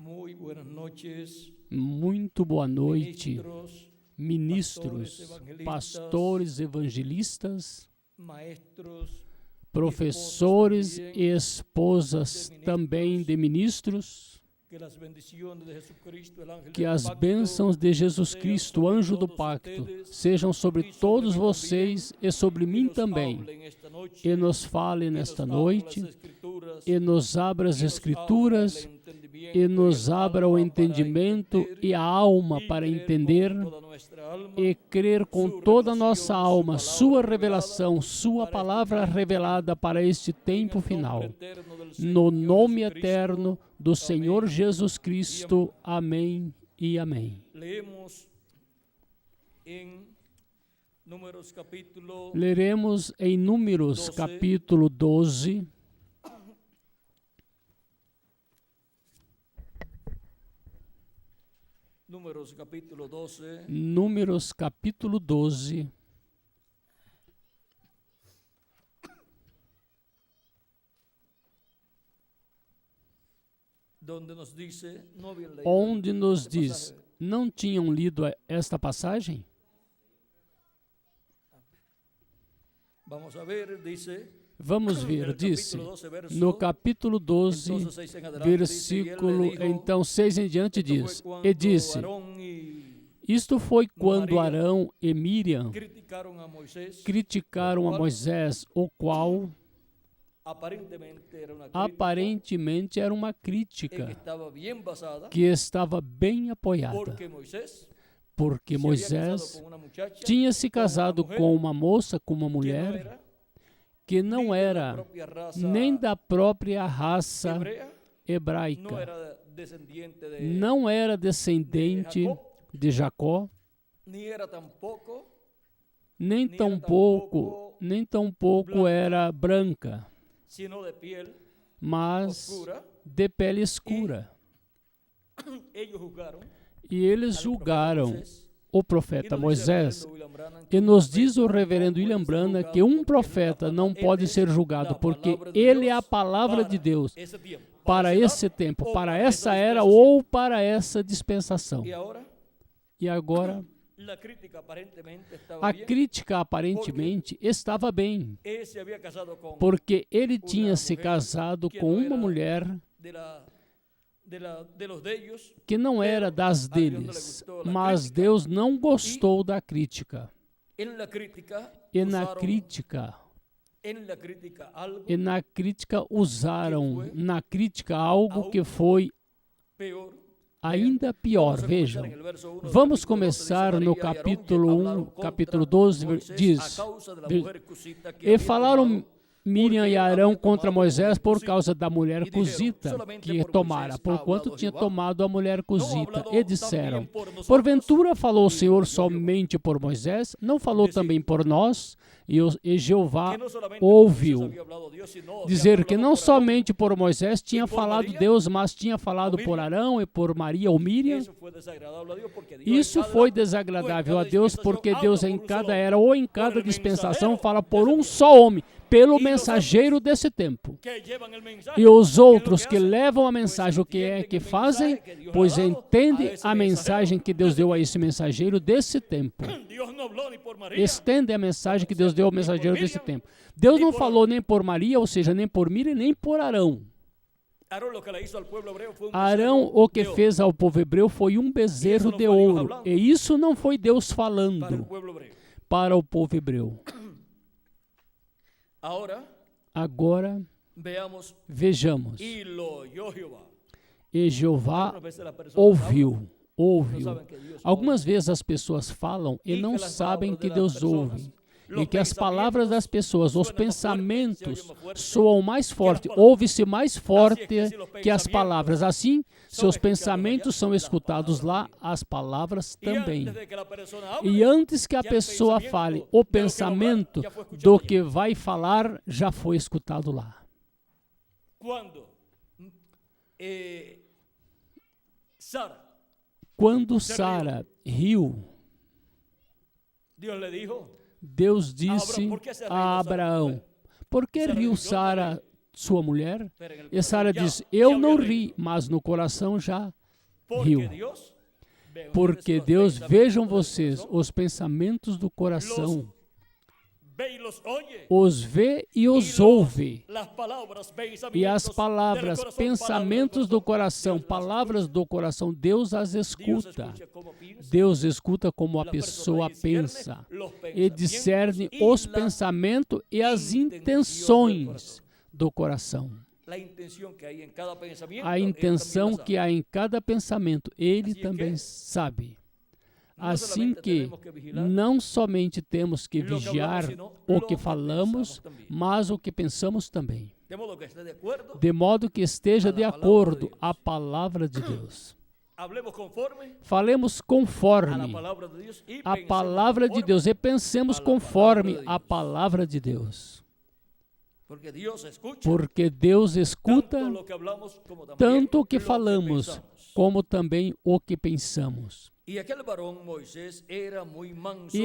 Muy buenas noches, Muito boa noite, ministros, ministros, pastores, evangelistas, maestros, professores e esposas também de ministros. Que as bênçãos de Jesus Cristo, o anjo do pacto, sejam sobre todos vocês e sobre mim também. E nos fale nesta noite, e nos abra as Escrituras, e nos abra o entendimento e a alma para entender e crer com toda a nossa alma sua revelação, sua palavra revelada para este tempo final. No nome eterno do Senhor Jesus Cristo. Amém e amém. Leremos em Números capítulo 12. Números capítulo 12. Onde nos diz, não tinham lido esta passagem? Vamos ver, disse, no capítulo 12, versículo, então 6 em diante diz, e disse, isto foi quando Arão e Miriam criticaram a Moisés, o qual aparentemente era uma crítica que estava bem apoiada, porque Moisés tinha se casado com uma moça, com uma mulher, que não era nem da própria raça hebraica, não era descendente de Jacó, nem tampouco era branca, mas de pele escura. E eles julgaram o profeta Moisés. E nos diz o reverendo William Branham que um profeta não pode ser julgado, porque ele é a palavra de Deus para esse tempo, para essa era ou para essa dispensação. E agora, a crítica aparentemente estava bem, porque ele tinha se casado com uma mulher que não era das deles, mas Deus não gostou da crítica. E na crítica usaram algo que foi ainda pior. Vejam, vamos começar no capítulo 1, capítulo 12, diz, e falaram Miriam e Arão contra Moisés por causa da mulher cusita que tomara, porquanto tinha tomado a mulher cusita, e disseram, porventura falou o Senhor somente por Moisés, não falou também por nós? E Jeová ouviu dizer que não somente por Moisés tinha falado Deus, mas tinha falado por Arão e por Maria ou Miriam. Isso foi desagradável a Deus, porque Deus em cada era ou em cada dispensação fala por um só homem, pelo mensageiro desse tempo. E os outros que levam a mensagem, o que é que fazem? Pois entende a mensagem que Deus deu a esse mensageiro desse tempo. Estende a mensagem que Deus deu ao mensageiro desse tempo. Deus não falou nem por Maria, ou seja, nem por Miriam, nem por Arão. Arão, o que fez ao povo hebreu foi um bezerro de ouro. E isso não foi Deus falando para o povo hebreu. Agora, vejamos. E Jeová ouviu. Algumas vezes as pessoas falam e não sabem que Deus ouve. E que as palavras das pessoas, os pensamentos soam mais forte, ouve-se mais forte que as palavras. Assim, se os pensamentos são escutados lá, as palavras também. E antes que a pessoa fale, o pensamento do que vai falar já foi escutado lá. Quando Sara riu, Deus disse a Abraão, por que riu Sara sua mulher. E Sara disse, eu não ri, mas no coração já riu. Porque Deus, vejam vocês, os pensamentos do coração, os vê e os ouve. E as palavras, pensamentos do coração, palavras do coração, Deus as escuta. Deus escuta como a pessoa pensa e discerne os pensamentos e as intenções do coração. A intenção que há em cada pensamento, Ele também sabe. Assim que não somente temos que vigiar o que falamos, mas o que pensamos também. De modo que esteja de acordo a palavra de Deus. Falemos conforme a palavra de Deus e pensemos conforme a palavra de Deus. Porque Deus escuta tanto o que falamos, como também o que pensamos. E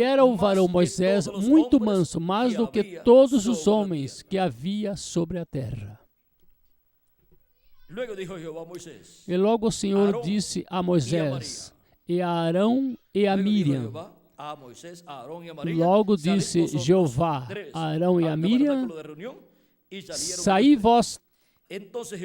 era o varão Moisés muito manso, mais do que todos os homens que havia sobre a terra. E logo o Senhor disse a Moisés, e a Arão e a Miriam. Logo disse Jeová a Arão e a Miriam, saí vós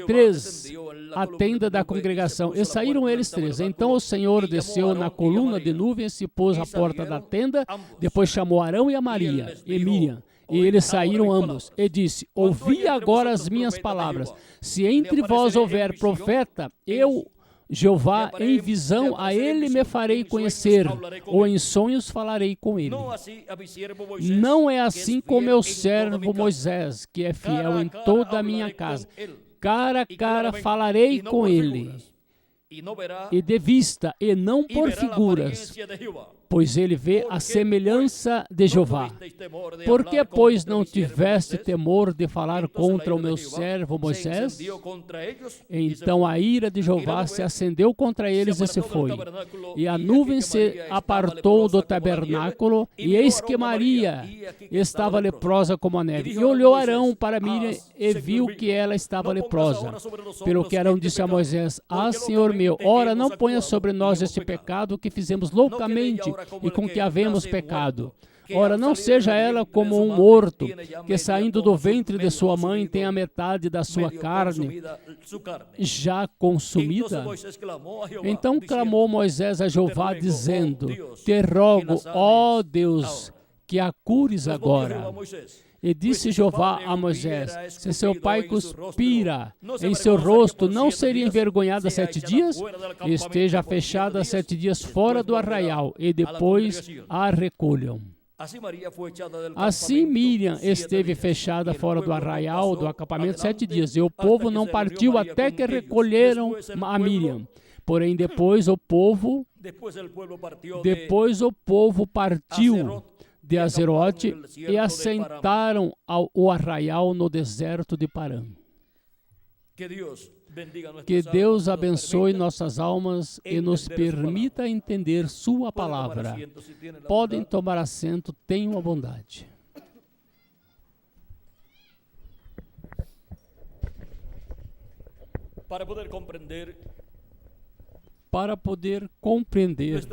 três à tenda da congregação, e saíram eles três. Então o Senhor desceu na coluna de nuvem e se pôs à porta da tenda, depois chamou Arão e a Maria e Miriam, e eles saíram ambos, e disse, ouvi agora as minhas palavras, se entre vós houver profeta, eu, Jeová, em visão, a ele me farei conhecer, ou em sonhos falarei com ele. Não é assim com meu servo Moisés, que é fiel em toda a minha casa. Cara a cara falarei com ele, e de vista, e não por figuras, pois ele vê a semelhança de Jeová. Por que, pois, não tiveste temor de falar contra o meu servo Moisés? Então a ira de Jeová se acendeu contra eles e se foi. E a nuvem se apartou do tabernáculo, e eis que Maria estava leprosa como a neve. E olhou Arão para Miriam e viu que ela estava leprosa. Pelo que Arão disse a Moisés, Senhor meu, ora, não ponha sobre nós este pecado que fizemos loucamente e com que havemos pecado. Ora, não seja ela como um morto, que saindo do ventre de sua mãe tem a metade da sua carne já consumida. Então clamou Moisés a Jeová, dizendo, te rogo, ó Deus, que a cures agora. E disse Jeová a Moisés, se seu pai cuspira em seu rosto, não seria envergonhada 7 dias? Esteja fechada 7 dias fora do arraial, e depois a recolham. Assim Miriam esteve fechada fora do arraial do acampamento 7 dias, e o povo não partiu até que recolheram a Miriam. Porém depois o povo partiu de Azerote e assentaram o arraial no deserto de Parã. Que Deus abençoe nossas almas e nos permita entender sua palavra. Podem tomar assento, tenham a bondade. Para poder compreender,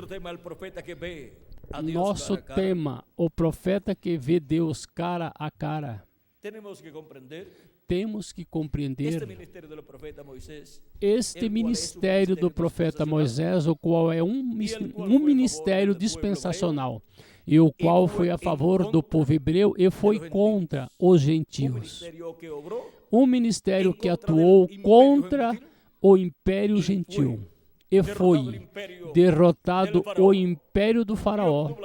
nosso tema, o profeta que vê Deus cara a cara. Temos que compreender este ministério do profeta Moisés, o qual é um ministério dispensacional, e o qual foi a favor do povo hebreu e foi contra os gentios. Um ministério que atuou contra o império gentil. E foi derrotado o império do faraó,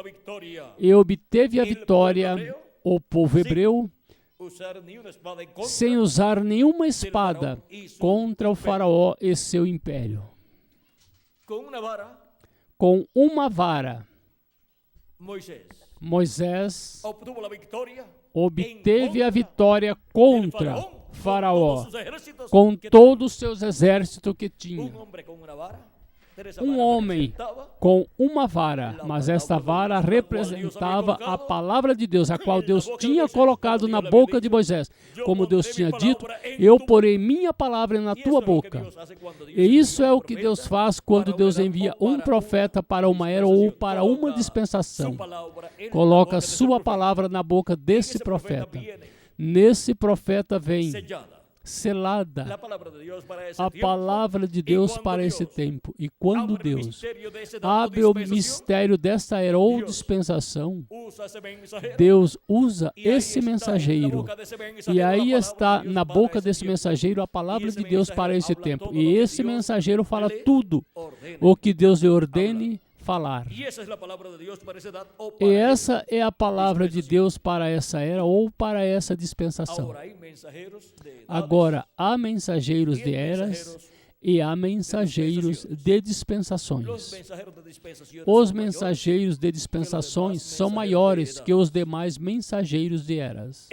e obteve a vitória o povo hebreu, sem usar nenhuma espada contra o faraó e seu império. Com uma vara, Moisés obteve a vitória contra Faraó, com todos os seus exércitos que tinha. um homem com uma vara, mas esta vara representava a palavra de Deus, a qual Deus tinha colocado na boca de Moisés. Como Deus tinha dito, eu porei minha palavra na tua boca. E isso é o que Deus faz quando Deus envia um profeta para uma era ou para uma dispensação. Coloca sua palavra na boca desse profeta. Nesse profeta vem selada a palavra de Deus para esse tempo. E quando Deus abre o mistério desta era ou dispensação, Deus usa esse mensageiro. E aí está na boca desse mensageiro a palavra de Deus para esse tempo. E esse mensageiro fala tudo o que Deus lhe ordene falar. E essa é a palavra de Deus para essa era ou para essa dispensação. Agora, há mensageiros de eras e há mensageiros de dispensações. Os mensageiros de dispensações são maiores que os demais mensageiros de eras.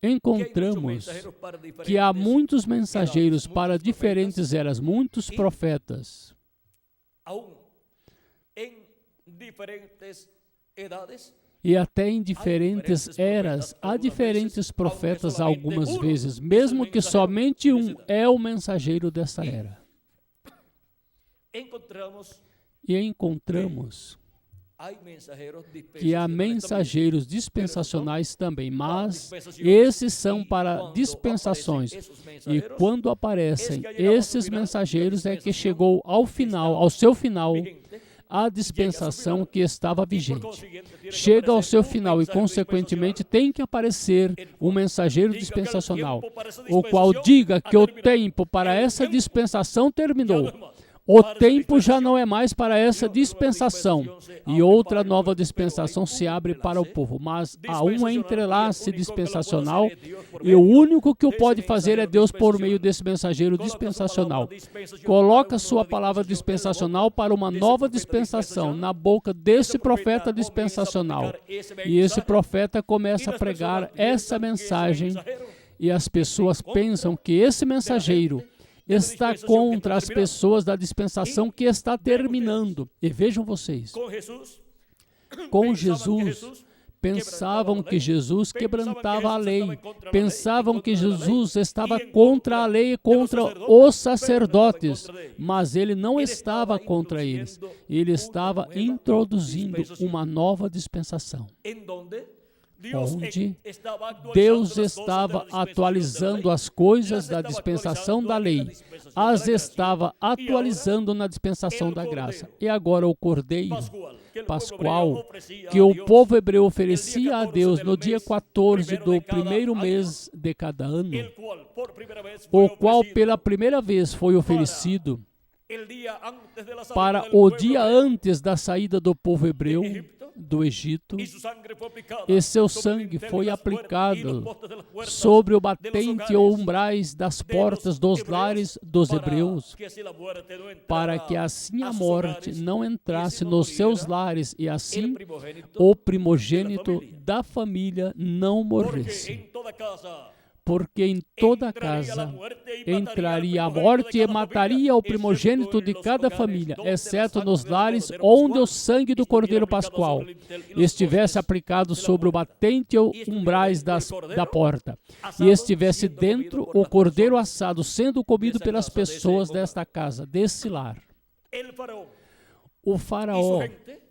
Encontramos que há muitos mensageiros para diferentes eras, muitos profetas. E até em diferentes eras, há diferentes profetas algumas vezes, mesmo que somente um é o mensageiro dessa era. E encontramos que há mensageiros dispensacionais também, mas esses são para dispensações. E quando aparecem esses mensageiros é que chegou ao final, ao seu final, a dispensação que estava vigente. Chega ao seu final e, consequentemente, tem que aparecer um mensageiro dispensacional, o qual diga que o tempo para essa dispensação terminou. O tempo já não é mais para essa dispensação e outra nova dispensação se abre para o povo. Mas há um entrelace dispensacional e o único que o pode fazer é Deus por meio desse mensageiro dispensacional. Coloca sua palavra dispensacional para uma nova dispensação na boca desse profeta dispensacional. E esse profeta começa a pregar essa mensagem e as pessoas pensam que esse mensageiro está contra as pessoas da dispensação que está terminando. E vejam vocês, com Jesus, pensavam que Jesus quebrantava a lei, pensavam que Jesus estava contra a lei e contra os sacerdotes, mas ele não estava contra eles, ele estava introduzindo uma nova dispensação, onde Deus estava atualizando as coisas da dispensação da lei, as estava atualizando na dispensação da graça. E agora o Cordeiro Pascual, que o povo hebreu oferecia a Deus no dia 14 do primeiro mês de cada ano, o qual pela primeira vez foi oferecido para o dia antes da saída do povo hebreu do Egito, e seu sangue foi aplicado sobre o batente ou umbrais das portas dos lares dos hebreus, para que assim a morte não entrasse nos seus lares e assim o primogênito da família não morresse. Porque em toda casa entraria a morte e mataria o primogênito de cada família, exceto nos lares onde o sangue do Cordeiro Pascual estivesse aplicado sobre o batente ou umbrais da porta, e estivesse dentro o cordeiro assado, sendo comido pelas pessoas desta casa, desse lar. O faraó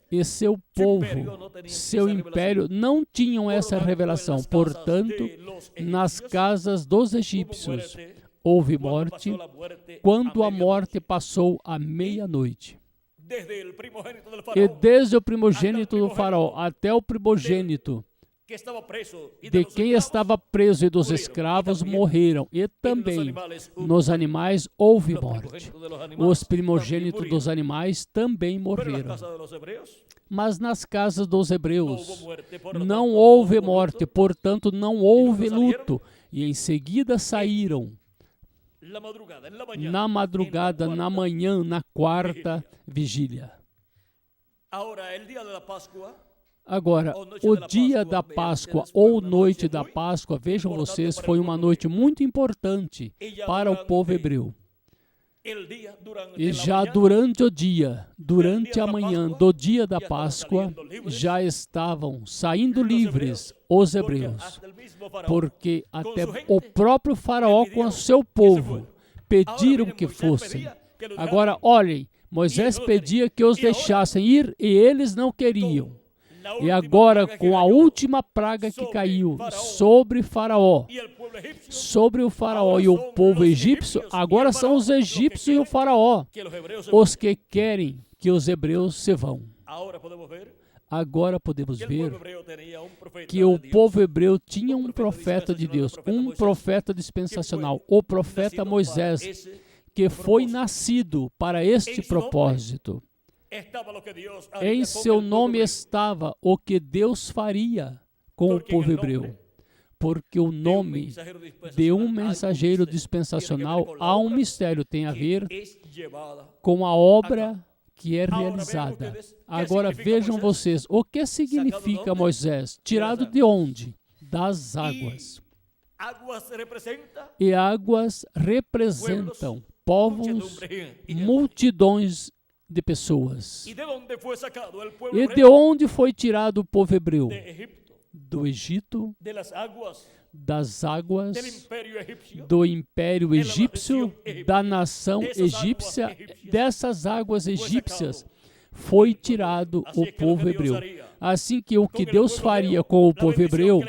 e seu povo, seu império, não tinham essa revelação. Portanto, nas casas dos egípcios houve morte quando a morte passou à meia-noite. E desde o primogênito do faraó até o primogênito de quem estava preso e dos escravos morreram, e também nos animais houve morte. Os primogênitos dos animais também morreram. Mas nas casas dos hebreus não houve morte, portanto não houve luto, e em seguida saíram na madrugada, na manhã, na quarta vigília. Agora, o dia da Páscoa ou noite da Páscoa, vejam vocês, foi uma noite muito importante para o povo hebreu. E já durante o dia, durante a manhã do dia da Páscoa, já estavam saindo livres os hebreus, porque até o próprio faraó com o seu povo pediram que fossem. Agora, olhem, Moisés pedia que os deixassem ir e eles não queriam. E agora, com a última praga que caiu sobre Faraó, sobre o Faraó e o povo egípcio, agora são os egípcios e o Faraó os que querem que os hebreus se vão. Agora podemos ver que o povo hebreu tinha um profeta de Deus, um profeta dispensacional, o profeta Moisés, que foi nascido para este propósito. Em seu nome estava o que Deus faria com o povo hebreu, porque o nome de um mensageiro dispensacional há um mistério, tem a ver com a obra que é realizada. Agora vejam vocês, o que significa Moisés? Tirado de onde? Das águas. E águas representam povos, multidões de pessoas. E de onde foi tirado o povo hebreu? Do Egito, das águas, do Império Egípcio, da nação egípcia. Dessas águas egípcias foi tirado o povo hebreu. Assim que o que Deus faria com o povo hebreu,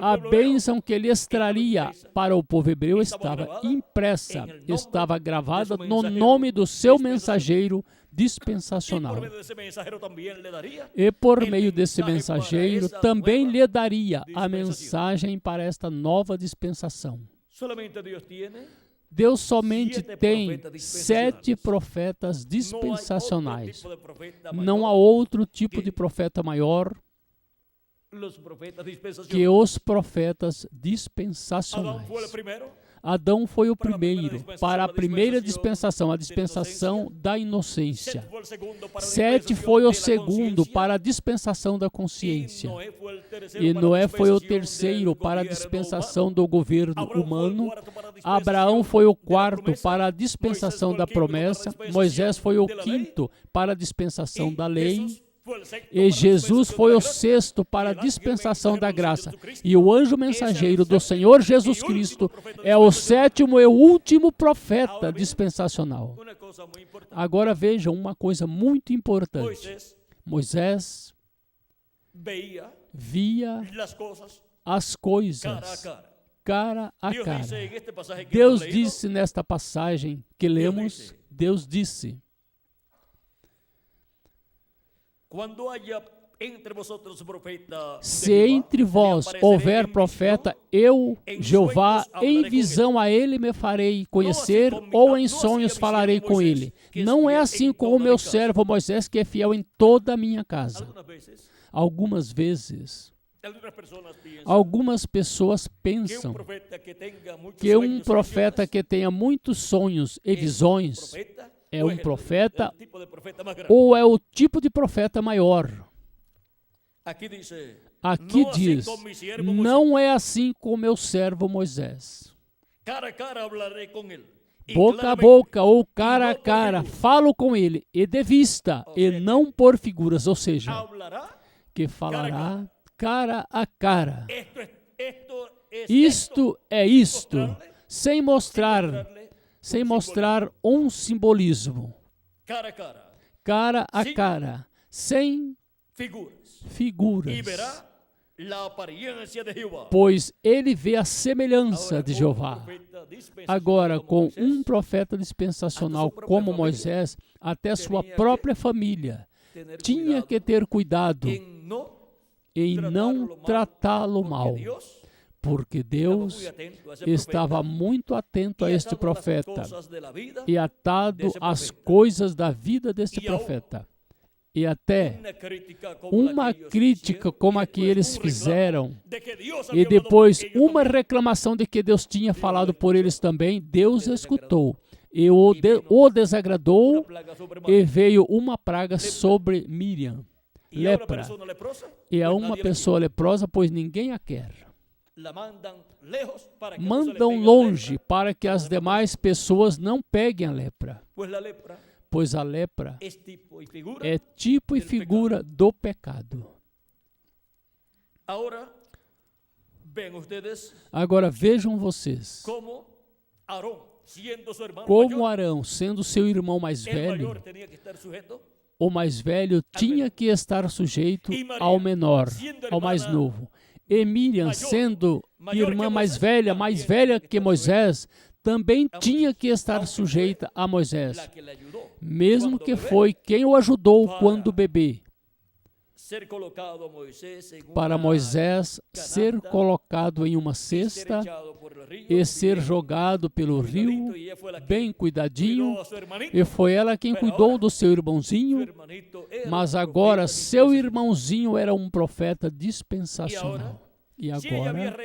a bênção que ele extraria para o povo hebreu estava impressa, estava gravada no nome do seu mensageiro dispensacional. E por meio desse mensageiro também lhe daria a mensagem para esta nova dispensação. Deus somente tem 7 profetas dispensacionais. Não há outro tipo de profeta maior que os profetas dispensacionais. Adão foi o primeiro para a primeira dispensação, a dispensação da inocência. Sete foi o segundo para a dispensação da consciência. E Noé foi o terceiro para a dispensação do governo humano. Abraão foi o quarto para a dispensação da promessa. Moisés foi o quinto para a dispensação da lei. E Jesus foi o sexto para a dispensação da graça. E o anjo mensageiro do Senhor Jesus Cristo é o sétimo e último profeta dispensacional. Agora vejam uma coisa muito importante. Moisés via as coisas cara a cara. Deus disse nesta passagem que lemos, Deus disse: se entre vós houver profeta, eu, Jeová, em visão a ele me farei conhecer, ou em sonhos falarei com ele. Não é assim com o meu servo Moisés, que é fiel em toda a minha casa. Algumas vezes, algumas pessoas pensam que um profeta que tenha muitos sonhos e visões é um profeta ou é o tipo de profeta maior. Aqui diz, não é assim com meu servo Moisés. Boca a boca ou cara a cara, falo com ele, e de vista, e não por figuras, ou seja, que falará cara a cara. Isto é isto, sem mostrar um simbolismo. Cara a cara, sem figuras. Pois ele vê a semelhança de Jeová. Agora, com um profeta dispensacional como Moisés, até sua própria família tinha que ter cuidado em não tratá-lo mal, porque Deus estava muito atento a este profeta e atado às coisas da vida deste profeta. E até uma crítica como a que eles fizeram, e depois uma reclamação de que Deus tinha falado por eles também, Deus escutou. E o desagradou, e veio uma praga sobre Miriam, lepra. E a uma pessoa leprosa, pois ninguém a quer. mandam longe para que as demais pessoas não peguem a lepra, pois a lepra é tipo e figura do pecado. Agora vejam vocês como Arão, sendo seu irmão mais velho, o mais velho tinha que estar sujeito ao menor, ao mais novo. E Miriam, sendo irmã mais velha que Moisés, também tinha que estar sujeita a Moisés, mesmo que foi quem o ajudou quando bebê. Para Moisés ser colocado em uma cesta e ser jogado pelo rio, bem cuidadinho, e foi ela quem cuidou do seu irmãozinho, mas agora seu irmãozinho era um profeta dispensacional. E agora,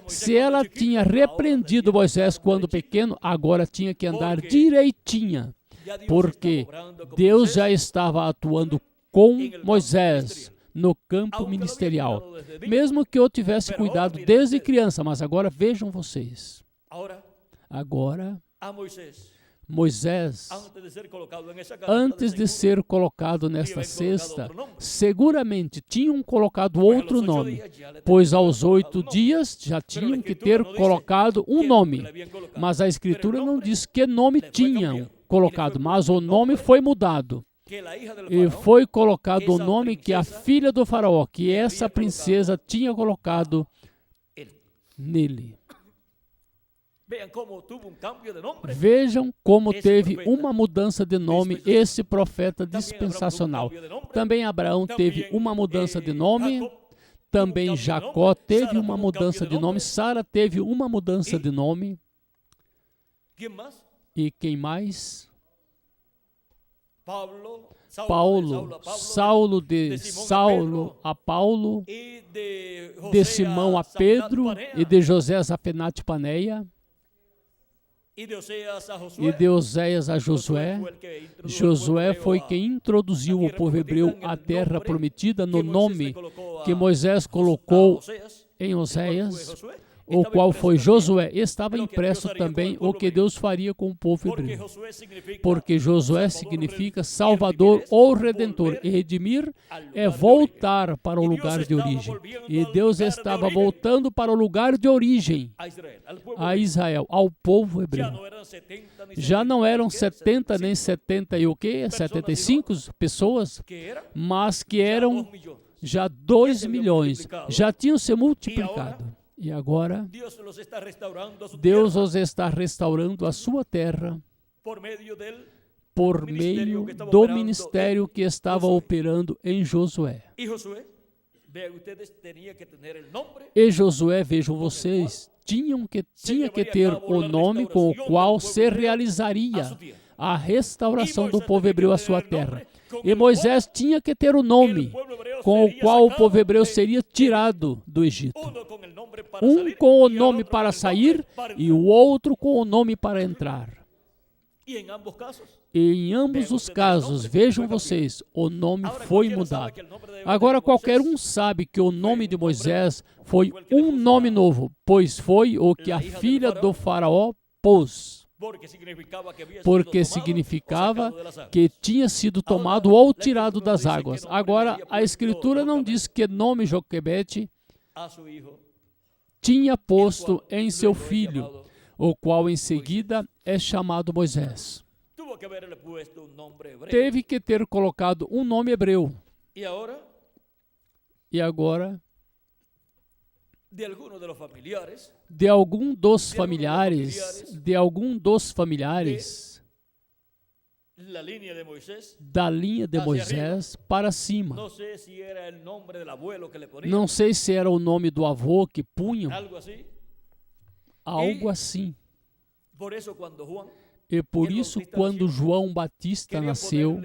se ela tinha repreendido Moisés quando pequeno, agora tinha que andar direitinha, porque Deus já estava atuando com Moisés no campo ministerial, mesmo que eu tivesse cuidado desde criança, mas agora vejam vocês, agora Moisés, antes de ser colocado nesta cesta, seguramente tinham colocado outro nome, pois aos 8 dias já tinham que ter colocado um nome, mas a Escritura não diz que nome tinham colocado, mas o nome foi mudado. E foi colocado o nome que a filha do faraó, que essa princesa tinha colocado nele. Vejam como teve uma mudança de nome esse profeta dispensacional. Também Abraão teve uma mudança de nome, também Jacó teve uma mudança de nome, Sara teve uma mudança de nome. E quem mais? Saulo de Saulo a Paulo, de Simão a Pedro, e de José a Zafenate Paneia, e de Oséias a Josué. Josué foi quem introduziu o povo hebreu à terra prometida no nome que Moisés colocou em Oséias, o qual foi Josué. Estava impresso também o que Deus faria com o povo hebreu. Porque Josué significa Salvador ou Redentor. E redimir é voltar para o lugar de origem. E Deus estava voltando para o lugar de origem, a Israel, ao povo hebreu. Já não eram 70 nem 70 e o quê? 75 pessoas, mas que eram já 2 milhões. Já tinham se multiplicado. E agora, Deus os está restaurando a sua terra por meio do ministério que estava operando em Josué. E Josué, vejam vocês, tinha que ter o nome com o qual se realizaria a restauração do povo hebreu à sua terra. E Moisés tinha que ter o nome com o qual o povo hebreu seria tirado do Egito. Um com o nome para sair e o outro com o nome para entrar. E em ambos os casos, vejam vocês, o nome foi mudado. Agora qualquer um sabe que o nome de Moisés foi um nome novo, pois foi o que a filha do faraó pôs. Porque significava que tinha sido tomado ou tirado das águas. Agora, a Escritura não diz que nome Joquebede tinha posto em seu filho, o qual em seguida é chamado Moisés. Teve que ter colocado um nome hebreu. E agora, de algum dos familiares da linha de Moisés para cima. Não sei se era o nome do avô que punham, algo assim. E por isso, quando João Batista nasceu,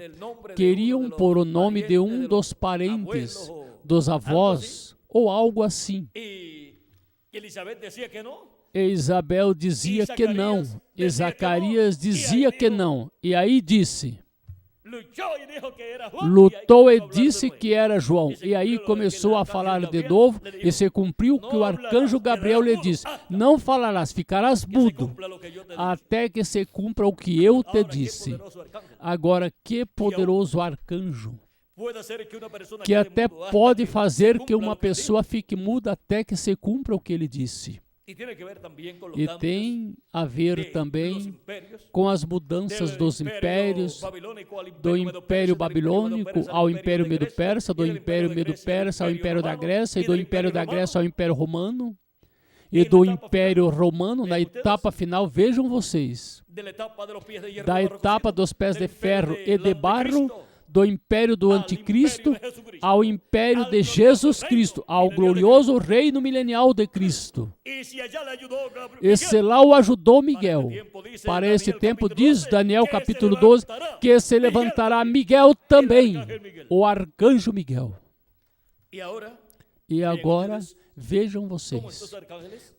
queriam pôr o nome de um dos parentes, dos avós, ou algo assim. E Isabel dizia que não, e Zacarias dizia que não. E aí disse: lutou e disse que era João. E aí começou a falar de novo e se cumpriu o que o arcanjo Gabriel lhe disse: não falarás, ficarás mudo, até que se cumpra o que eu te disse. Agora, que poderoso arcanjo, que até pode fazer que uma pessoa fique muda até que se cumpra o que ele disse. E tem a ver também com as mudanças dos impérios, do Império Babilônico ao Império Medo-Persa, do Império Medo-Persa ao Império da Grécia, e do Império da Grécia ao Império Romano, e do Império Romano, na etapa final, vejam vocês, da etapa dos pés de ferro e de barro, do império do anticristo ao império de Jesus Cristo, ao glorioso reino milenial de Cristo. E se lá o ajudou Miguel. Para esse tempo, diz Daniel capítulo 12, que se levantará Miguel também, o arcanjo Miguel. E agora, vejam vocês,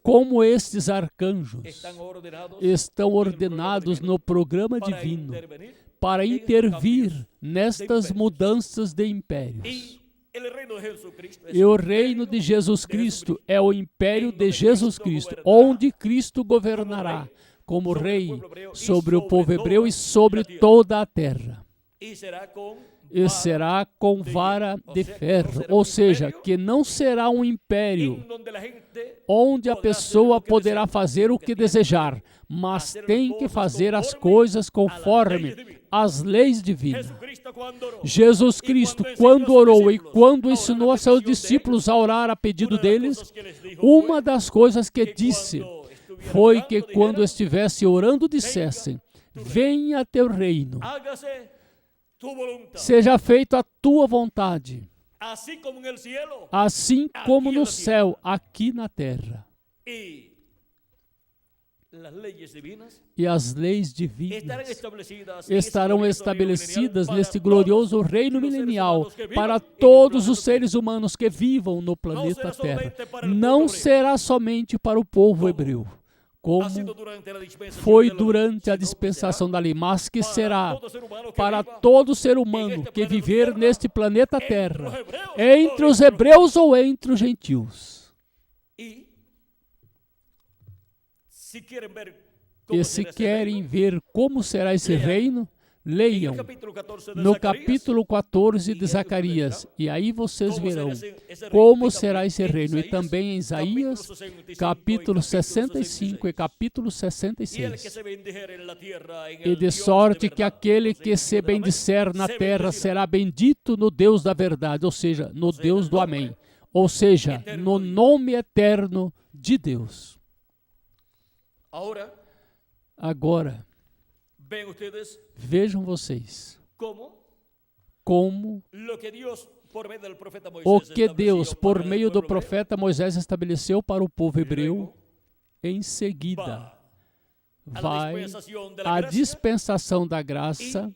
como estes arcanjos estão ordenados no programa divino para intervir nestas mudanças de impérios. E o reino de Jesus Cristo é o império de Jesus Cristo, onde Cristo governará como rei sobre o povo hebreu e sobre toda a terra. E será com vara de ferro, ou seja, que não será um império onde a pessoa poderá fazer o que desejar, mas tem que fazer as coisas conforme as leis divinas. Jesus Cristo, quando orou e quando ensinou a seus discípulos a orar a pedido deles, uma das coisas que disse foi que quando estivesse orando dissessem: venha teu reino, seja feita a tua vontade, assim como no céu, aqui na terra. E as leis divinas estarão estabelecidas neste glorioso reino milenial para todos os seres humanos que vivam no planeta Terra. Não será somente para o povo hebreu, como foi durante a dispensação da lei, mas que será para todo ser humano que viver neste planeta Terra, entre os hebreus ou entre os gentios. E se querem ver como será esse reino, leiam no capítulo 14 de Zacarias, e aí vocês verão como será esse reino. E também em Isaías, capítulo 65 e capítulo 66. E de sorte que aquele que se bendisser na terra será bendito no Deus da verdade, ou seja, no Deus do Amém, ou seja, no nome eterno de Deus. Agora, vejam vocês como o que Deus, por meio do profeta Moisés, estabeleceu para o povo hebreu, em seguida vai a dispensação da graça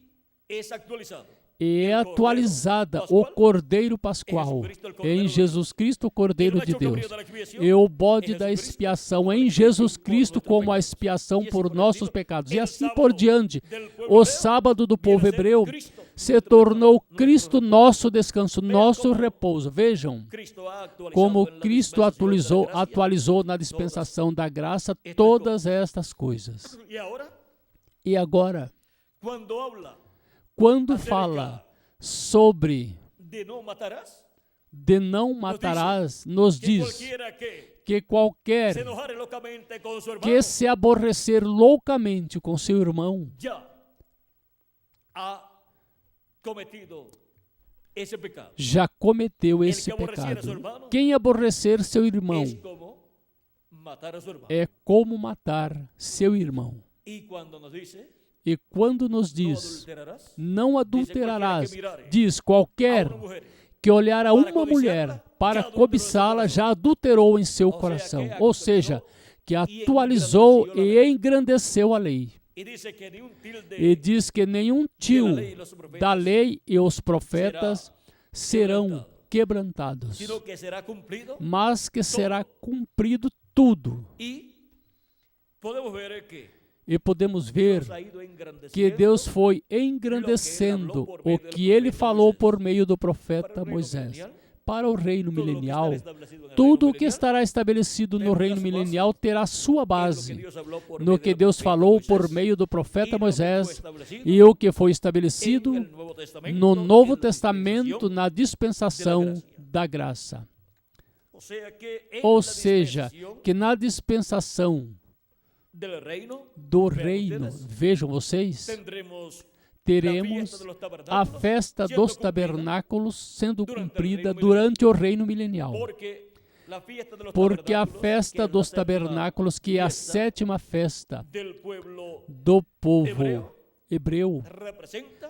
e é atualizada o Cordeiro Pascual em Jesus Cristo, o Cordeiro de Deus, e o bode da expiação em Jesus Cristo como a expiação por nossos pecados, e assim por diante. O sábado do povo hebreu se tornou Cristo nosso descanso, nosso repouso. Vejam como Cristo atualizou na dispensação da graça todas estas coisas. E agora, quando fala sobre de não matarás, nos diz que qualquer que se aborrecer loucamente com seu irmão já cometeu esse pecado. Quem aborrecer seu irmão é como matar seu irmão. E quando nos diz, não adulterarás, diz qualquer que olhar a uma mulher para cobiçá-la já adulterou em seu coração. Ou seja, que atualizou e engrandeceu a lei. E diz que nenhum tio da lei e os profetas serão quebrantados, mas que será cumprido tudo. E podemos ver que Deus foi engrandecendo o que Ele falou por meio do profeta Moisés. Para o reino milenial, tudo o que estará estabelecido no reino milenial terá sua base no que Deus falou por meio do profeta Moisés e o que foi estabelecido no Novo Testamento na dispensação da graça. Ou seja, que na dispensação do reino, vejam vocês, teremos a festa dos tabernáculos sendo cumprida durante o reino milenial. Porque a festa dos tabernáculos, que é a sétima festa do povo hebreu,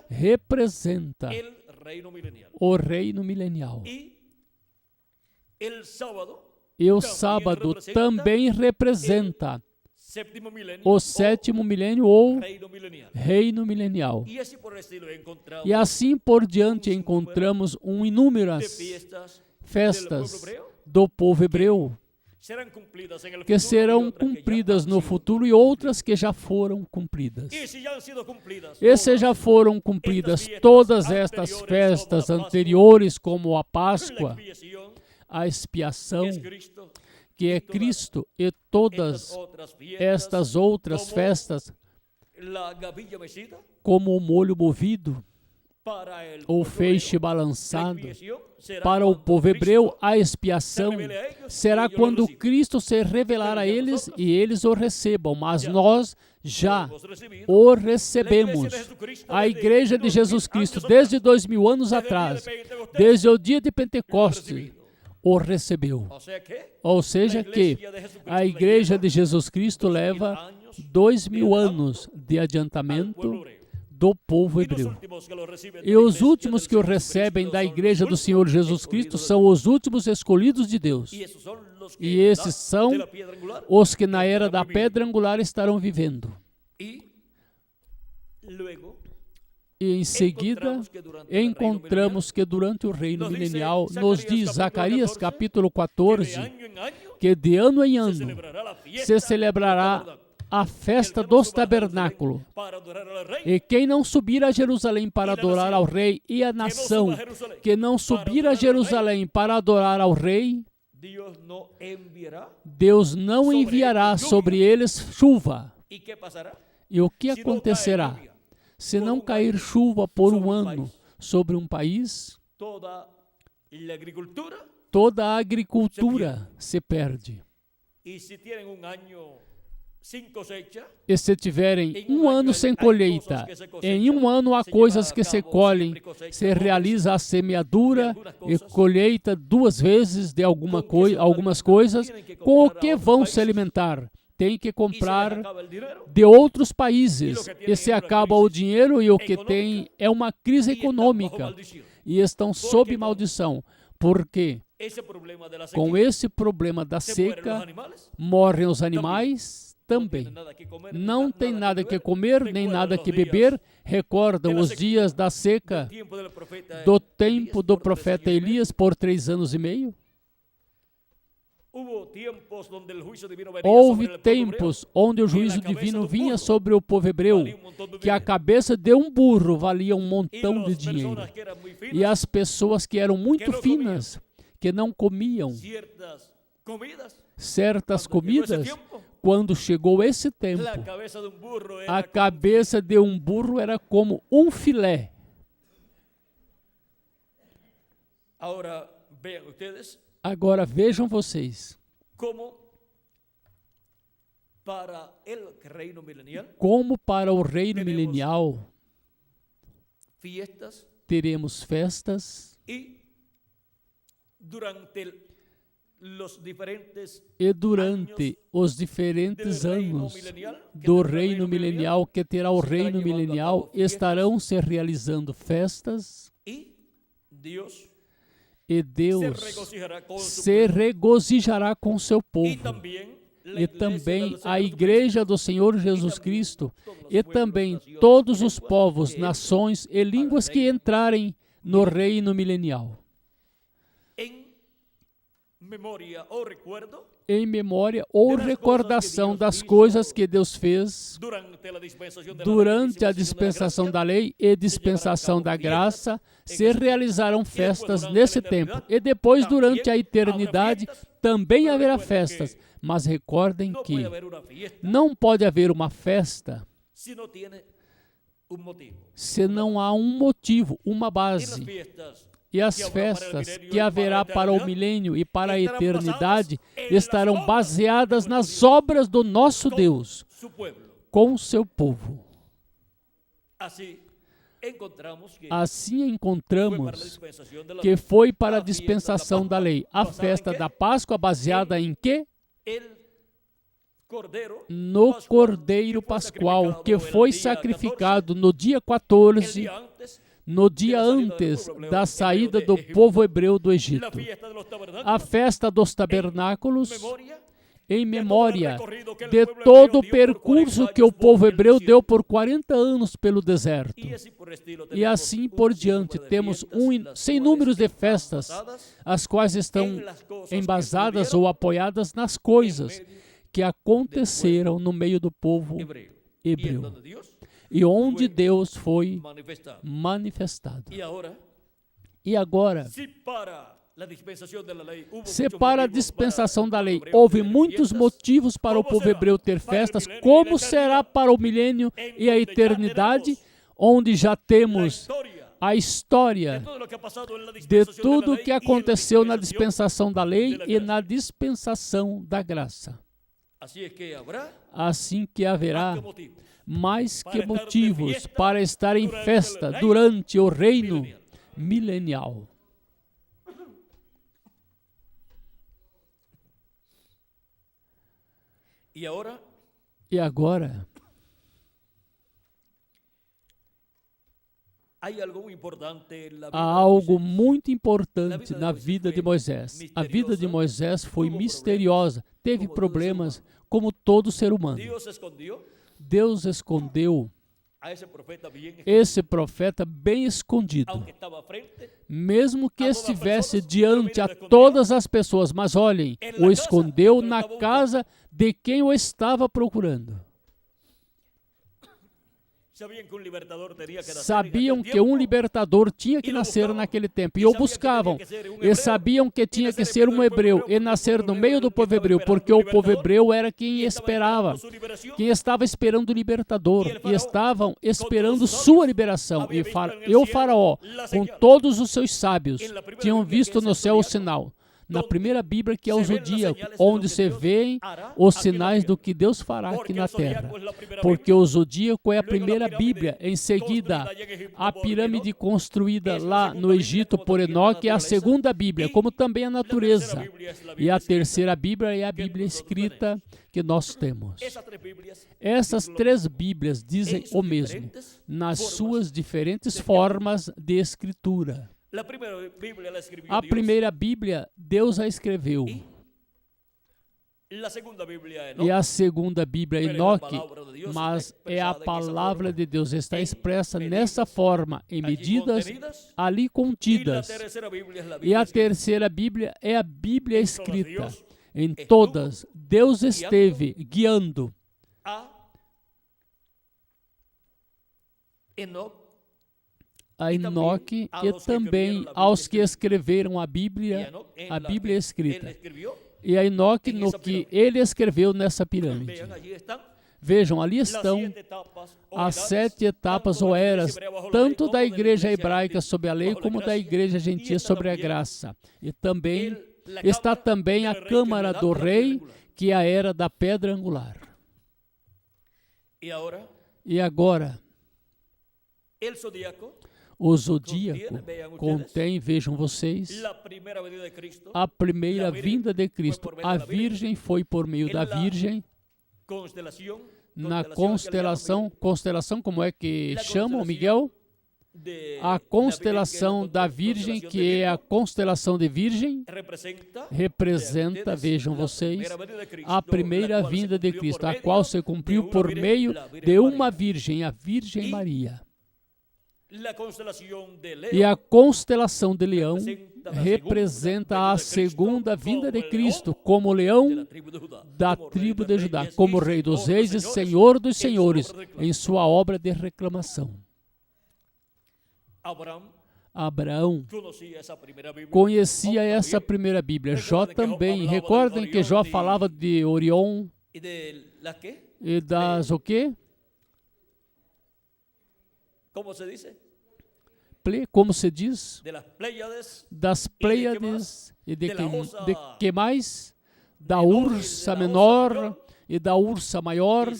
representa o reino milenial. E o sábado também representa o sétimo milênio ou reino milenial. E assim por diante encontramos inúmeras festas do povo hebreu que serão cumpridas no futuro e outras que já foram cumpridas. E se já foram cumpridas todas estas festas anteriores, como a Páscoa, a expiação, que é Cristo, e todas estas outras festas, como o molho movido, ou feixe balançado, para o povo hebreu, a expiação será quando Cristo se revelar a eles e eles o recebam, mas nós já o recebemos. A Igreja de Jesus Cristo, desde 2000 anos atrás, desde o dia de Pentecostes, o recebeu. Ou seja que a Igreja de Jesus Cristo leva 2000 anos de adiantamento do povo hebreu. E os últimos que o recebem da Igreja do Senhor Jesus Cristo são os últimos escolhidos de Deus. E esses são os que na era da pedra angular estarão vivendo. E em seguida, encontramos que durante o reino milenial, nos diz Zacarias capítulo 14, que de ano em ano se celebrará a festa dos tabernáculos. E quem não subir a Jerusalém para adorar ao rei, e a nação que não subir a Jerusalém para adorar ao rei, Deus não enviará sobre eles chuva. E o que acontecerá? Se não cair chuva por um ano sobre um país, toda a agricultura se perde. E se tiverem um ano sem colheita, em um ano há coisas que se colhem, se realiza a semeadura e colheita 2 vezes de algumas coisas, com o que vão se alimentar? Tem que comprar de outros países, e se acaba o dinheiro e o que tem é uma crise econômica, e estão sob maldição, porque com esse problema da seca, morrem os animais também. Não tem nada que comer, nem nada que beber. Recordam os dias da seca do tempo do profeta Elias por 3 anos e meio? Houve tempos onde o juízo divino vinha sobre o povo hebreu, que a cabeça de um burro valia um montão de dinheiro. E as pessoas que eram muito finas, que não comiam certas comidas, quando chegou esse tempo, a cabeça de um burro era como um filé. Agora vejam vocês, como para o reino milenial teremos festas e durante os diferentes anos do reino milenial que terá o reino milenial, estarão se realizando festas e Deus se regozijará com seu povo. E também a Igreja do Senhor Jesus Cristo, e também todos os povos, nações e línguas que entrarem no em memória ou recordação das coisas que Deus fez durante a dispensação da lei e dispensação da graça, se realizarão festas nesse tempo. E depois, durante a eternidade, também haverá festas. Mas recordem que não pode haver uma festa se não há um motivo, uma base. E as festas que haverá para o milênio e para a eternidade estarão baseadas nas obras do nosso Deus com o seu povo. Assim encontramos que foi para a dispensação da lei. A festa da Páscoa baseada em quê? No Cordeiro Pascual, que foi sacrificado no dia 14, no dia antes da saída do povo hebreu do Egito. A festa dos tabernáculos, em memória de todo o percurso que o povo hebreu deu por 40 anos pelo deserto. E assim por diante, temos sem números de festas, as quais estão embasadas ou apoiadas nas coisas que aconteceram no meio do povo hebreu. E onde Deus foi manifestado. E agora, se para a dispensação da lei houve muitos motivos para o povo hebreu ter festas, como será para o milênio e a eternidade, onde já temos a história de tudo o que aconteceu na dispensação da lei e na dispensação da graça? Assim que haverá mais que motivos para estar em festa durante o reino milenial. E agora, há algo muito importante na vida de Moisés. A vida de Moisés foi misteriosa, teve problemas como todo ser humano. Deus escondeu esse profeta bem escondido, mesmo que estivesse diante a todas as pessoas. Mas olhem, o escondeu na casa de quem o estava procurando. Sabiam que um libertador tinha que nascer naquele tempo, e o buscavam, e sabiam que tinha que ser um hebreu, e nascer no meio do povo hebreu, porque o povo hebreu era quem esperava, quem estava esperando o libertador, e estavam esperando sua liberação. E o faraó, com todos os seus sábios, tinham visto no céu o sinal. Na primeira Bíblia, que é o Zodíaco, onde se veem os sinais do que Deus fará aqui na terra. Porque o Zodíaco é a primeira Bíblia. Em seguida, a pirâmide construída lá no Egito por Enoque é a segunda Bíblia, como também a natureza. E a terceira Bíblia é a Bíblia escrita que nós temos. Essas três Bíblias dizem o mesmo, nas suas diferentes formas de escritura. A primeira Bíblia, Deus a escreveu. E a segunda Bíblia, Enoque, mas é a palavra de Deus, está expressa nessa forma, em medidas ali contidas. E a terceira Bíblia é a Bíblia escrita. Em todas, Deus esteve guiando a Enoque e também aos que escreveram a Bíblia escrita. E a Enoque no que ele escreveu nessa pirâmide. Vejam, ali estão as 7 etapas ou eras, tanto da igreja hebraica sobre a lei, como da igreja gentia sobre a graça. E também está também a Câmara do Rei, que é a era da pedra angular. E agora, o Zodíaco contém, vejam vocês, a primeira vinda de Cristo. A Virgem foi por meio da Virgem. Na constelação como é que chamam, Miguel? A constelação da Virgem, que é a constelação de Virgem, representa, vejam vocês, a primeira vinda de Cristo, a qual se cumpriu por meio de uma Virgem, a Virgem Maria. E a constelação de Leão representa a segunda vinda de Cristo como leão da tribo de Judá, como Rei dos Reis e Senhor dos Senhores, em sua obra de reclamação. Abraão conhecia essa primeira Bíblia. Jó também. Recordem que Jó falava de Orion e das o quê? Como se diz? Das Pleiades e de que mais? Da Ursa Menor e da Ursa Maior.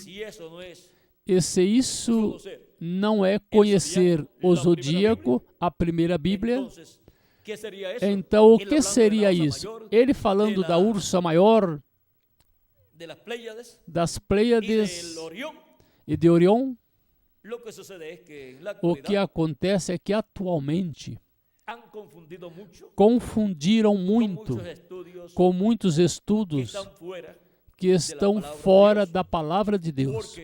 E se isso não é conhecer o zodíaco, a primeira Bíblia, então o que seria isso? Ele falando da Ursa Maior, das Pleiades e de Orion. O que acontece é que atualmente confundiram muito com muitos estudos que estão fora da palavra de Deus.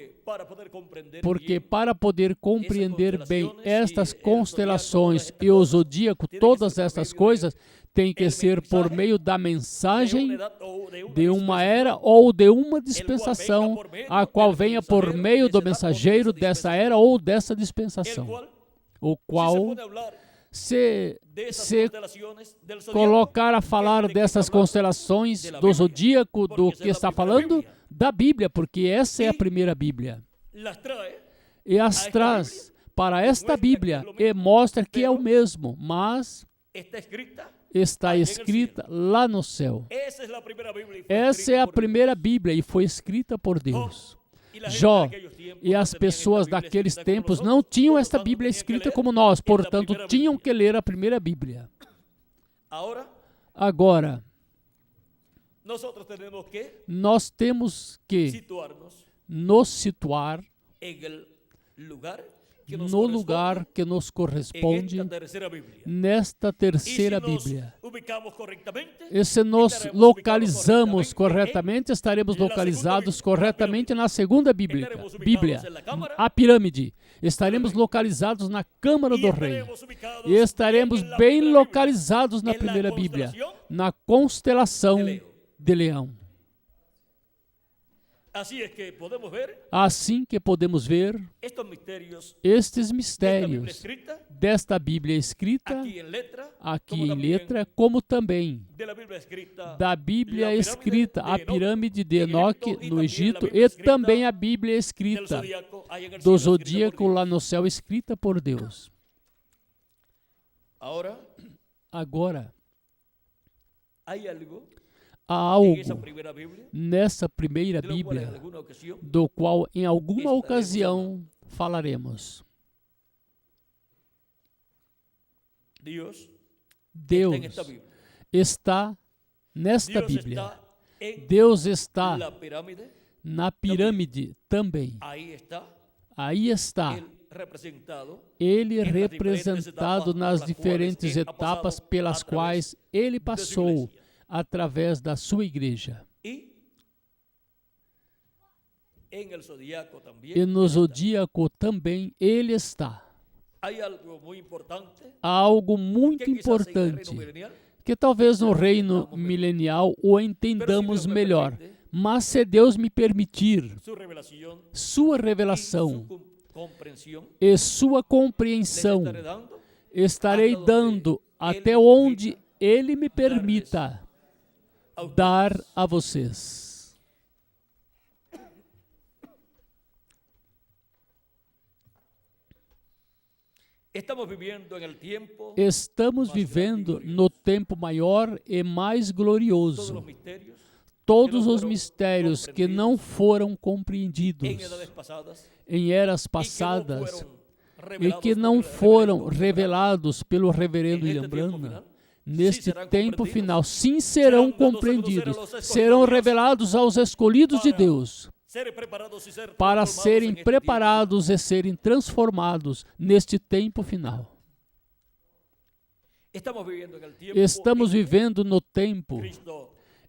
Porque para poder compreender bem estas constelações e o zodíaco, todas estas coisas, tem que ser por meio da mensagem de uma era ou de uma dispensação, a qual venha por meio do mensageiro dessa era ou dessa dispensação, o qual se colocar a falar dessas constelações do zodíaco, do que está falando? Da Bíblia, porque essa é a primeira Bíblia. E as traz para esta Bíblia e mostra que é o mesmo, mas está escrita lá no céu. Essa é a primeira Bíblia e foi escrita por Deus. Jó e as pessoas daqueles tempos não tinham esta Bíblia escrita como nós, portanto, tinham que ler a primeira Bíblia. Agora, nós temos que nos situar no lugar que nos corresponde nesta terceira Bíblia. E se nos localizamos corretamente, estaremos localizados corretamente na segunda Bíblia, a pirâmide. Estaremos localizados na Câmara do Rei. E estaremos bem localizados na primeira Bíblia, na constelação de Leão. Assim que podemos ver estes mistérios desta Bíblia escrita, aqui em letra, como também da Bíblia escrita, a pirâmide de Enoque no Egito, e também a Bíblia escrita do zodíaco lá no céu, escrita por Deus. Agora, há algo nessa primeira Bíblia do qual em alguma ocasião falaremos. Deus está nesta Bíblia. Deus está na pirâmide também. Aí está. Ele representado nas diferentes etapas pelas quais ele passou através da sua igreja. E no zodíaco também ele está. Há algo muito importante que talvez no reino milenial o entendamos melhor. Mas se Deus me permitir, sua revelação e sua compreensão estarei dando até onde Ele me permita dar a vocês. Estamos vivendo no tempo maior e mais glorioso. Todos os mistérios que não foram compreendidos em eras passadas e que não foram revelados pelo reverendo William Branham, neste tempo final, sim serão compreendidos, serão revelados aos escolhidos de Deus, para serem preparados e serem transformados neste tempo final. Estamos vivendo no tempo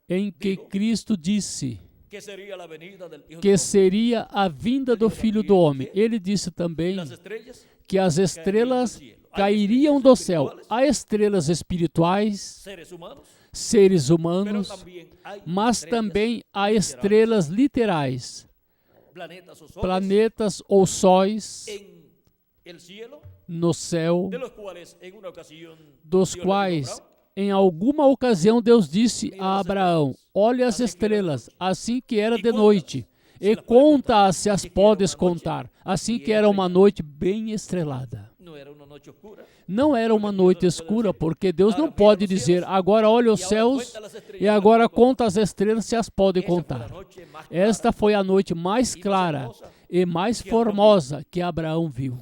em que Cristo disse que sería la venida del Hijo del que Hombre. seria a vinda do Filho do Homem. Ele disse também Las estrellas que as estrelas cairiam do céu. Há estrelas espirituais, seres humanos, seres pero humanos, también hay mas estrellas, também há estrelas literais, planetas o soles planetas ou sóis en el cielo, no céu, de los cuales en una ocasión dos Dios le dijo a quais, Abraham, em alguma ocasião, Deus disse a Abraão: olha as estrelas, assim que era de noite, e conta-as se as podes contar, assim que era uma noite bem estrelada. no era una noche oscura. Não era uma noite escura, porque Deus não pode dizer: agora olha os céus e agora conta as estrelas se as pode Esa fue la contar. noche más Esta clara. foi a noite mais clara e mais formosa que Abraão viu.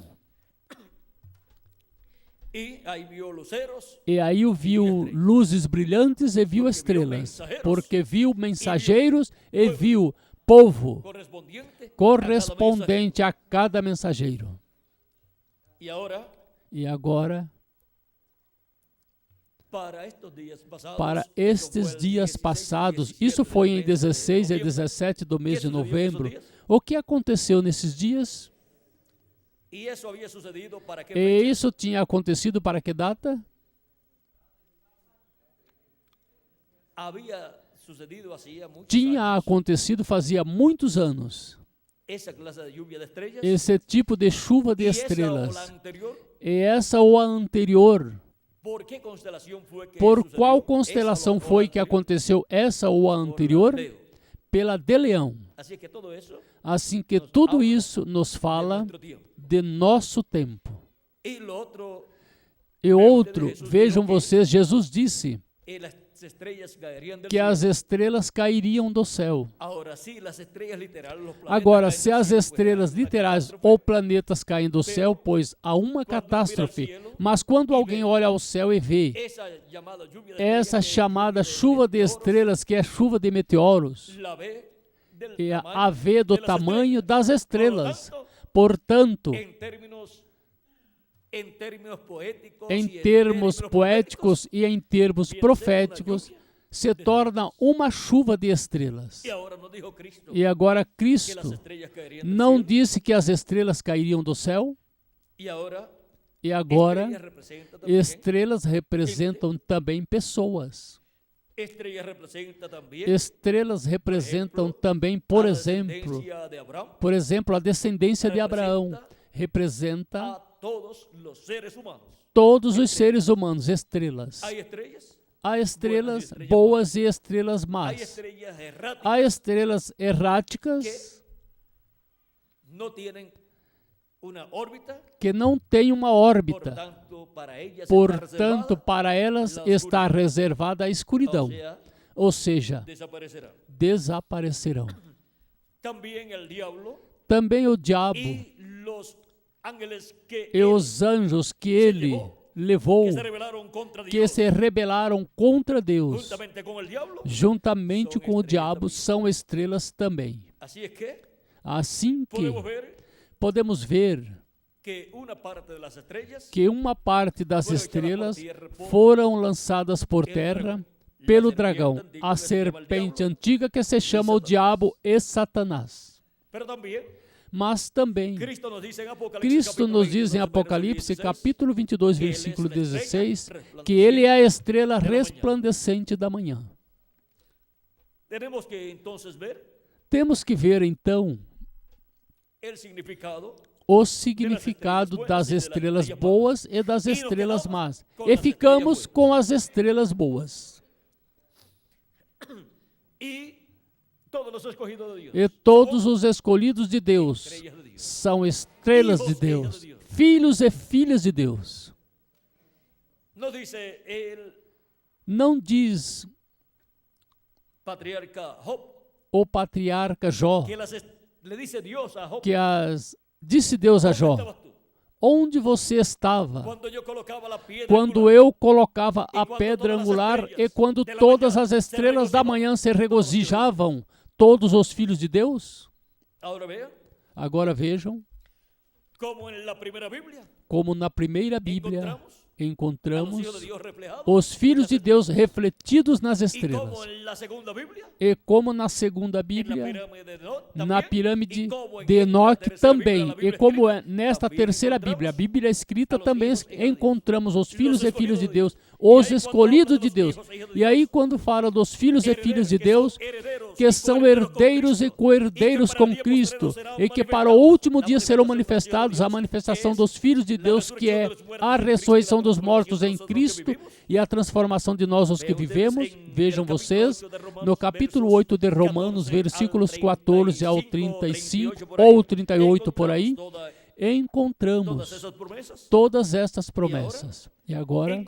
Y ahí vio luceros, E aí viu luzes brilhantes e viu estrelas, porque viu mensageiros e viu povo correspondente a cada mensageiro. y ahora E agora, para estos días pasados, para eso estes fue el dias 16 y passados, 17 isso foi em del mes de 16 e noviembre. 17 do mês de Que sucedió novembro. nesses dias? O que aconteceu nesses dias? Y eso había sucedido para que E isso tinha acontecido para que data? había sucedido hacía muchos Tinha años. acontecido fazia muitos anos. Esa clase de lluvia de estrellas Esse tipo de chuva de y esa o la estrelas. anterior, E essa ou a anterior? ¿por qué constelación fue que Por sucedió? qual Esa o constelação la foi que anterior, aconteceu essa ou a por la anterior? de Leo. Pela de Leão. Así que todo eso Assim que tudo isso nos de fala nuestro tiempo. de nosso tempo. Y lo otro, E outro, vejam vocês, Jesus disse las estrellas caerían del que cielo. as estrelas cairiam do céu. Ahora sí, las estrellas literales, los planetas Agora, caen se del as cielo, pues, estrelas hay una literais catástrofe. ou planetas caem do céu, pois há uma catástrofe. Mas quando alguém olha ao céu e vê Esa llamada lluvia de essa estrellas, que es chamada lluvia chuva de meteoros, estrelas, que é chuva de meteoros, la ve del e tamaño a vê do de las tamanho estrellas. das estrelas. Portanto, Portanto, em termos poéticos, em y termos términos poéticos e em termos viene a ser proféticos, una lluvia. se torna uma chuva de estrelas. Y ahora nos dijo Cristo E agora que las Cristo estrellas caerían del não cielo. disse que as estrelas cairiam do céu? Y ahora, E agora estrellas representa también, estrelas representam também pessoas. estrellas representa también Estrelas representam também, por a la exemplo, descendencia de Abraham, a descendência de Abraão. Representa a todos los seres humanos. todos os seres humanos, estrelas. Hay estrellas, Há estrelas estrellas boas e estrelas hay más. estrellas erráticas Há estrelas erráticas no tienen una órbita, que não têm uma órbita. portanto, para ellas está Portanto, reservada, para elas la está oscuridad. reservada a escuridão, o sea, ou seja, desaparecerá. desaparecerão. También el diablo Também o diabo y los ángeles que, e os anjos que ele levou, que se rebelaron contra que Dios, se rebelaram contra Deus, juntamente con el diablo. juntamente com o diabo, são estrelas também. Así es que Assim que podemos ver podemos ver que una parte de las estrellas que uma parte das estrelas foram lançadas por terra pelo dragão, a serpente antiga que se chama o diabo e Satanás. pero también Mas também, Cristo nos dice en Apocalipsis, Cristo capítulo nos diz em 22, Apocalipse, verso 16, capítulo 22, que ele versículo é a estrela 16, resplandecente que ele é a estrela pela manhã. resplandecente da manhã. tenemos que entonces ver Temos que ver, então, el significado o significado das estrelas boas e das estrelas más. E ficamos com as estrelas boas. y todos los escogidos de Dios. E todos os escolhidos de Deus Estrellas de Dios. são estrelas de Deus, filhos e filhas de Deus. Nos dice el Não diz patriarca Job o patriarca Jó, que le dice Dios a Job, disse Deus a ¿dónde Jó, estabas tú? onde você estava Cuando yo colocaba la piedra quando angular, eu colocava a quando pedra todas as angular estrelas e quando da todas manhã as se estrelas da regocijavam, manhã se regozijavam, todos os filhos de Deus? ahora vea, Agora vejam, como en la primera Biblia como na primeira Bíblia, encontramos encontramos hijos de Dios reflejados os filhos de Deus refletidos nas y como estrelas. en la segunda Biblia, E como na segunda en la Bíblia, pirámide de Enoch na también, pirâmide y como en de esta Enoque tercera Biblia, também, la e Biblia como escrita, nesta también terceira Bíblia, a Bíblia escrita a los também hijos e hijas de Dios, encontramos os filhos los e filhos de escolhidos de Deus, Dios. os E aí, escolhidos quando de fala Deus. dos hijos e hijas de E aí Deus, quando fala dos filhos e filhas de herederos, Deus, que que são são herdeiros e co-herdeiros com Cristo, e que para o último dia serão manifestados a manifestação dos filhos de Deus, que é a ressurreição dos mortos em Cristo e a transformação de nós os que vivemos. Vejam vocês, no capítulo 8 de Romanos, versículos 14 ao 35 ou 38 por aí, encontramos todas estas promessas. E agora,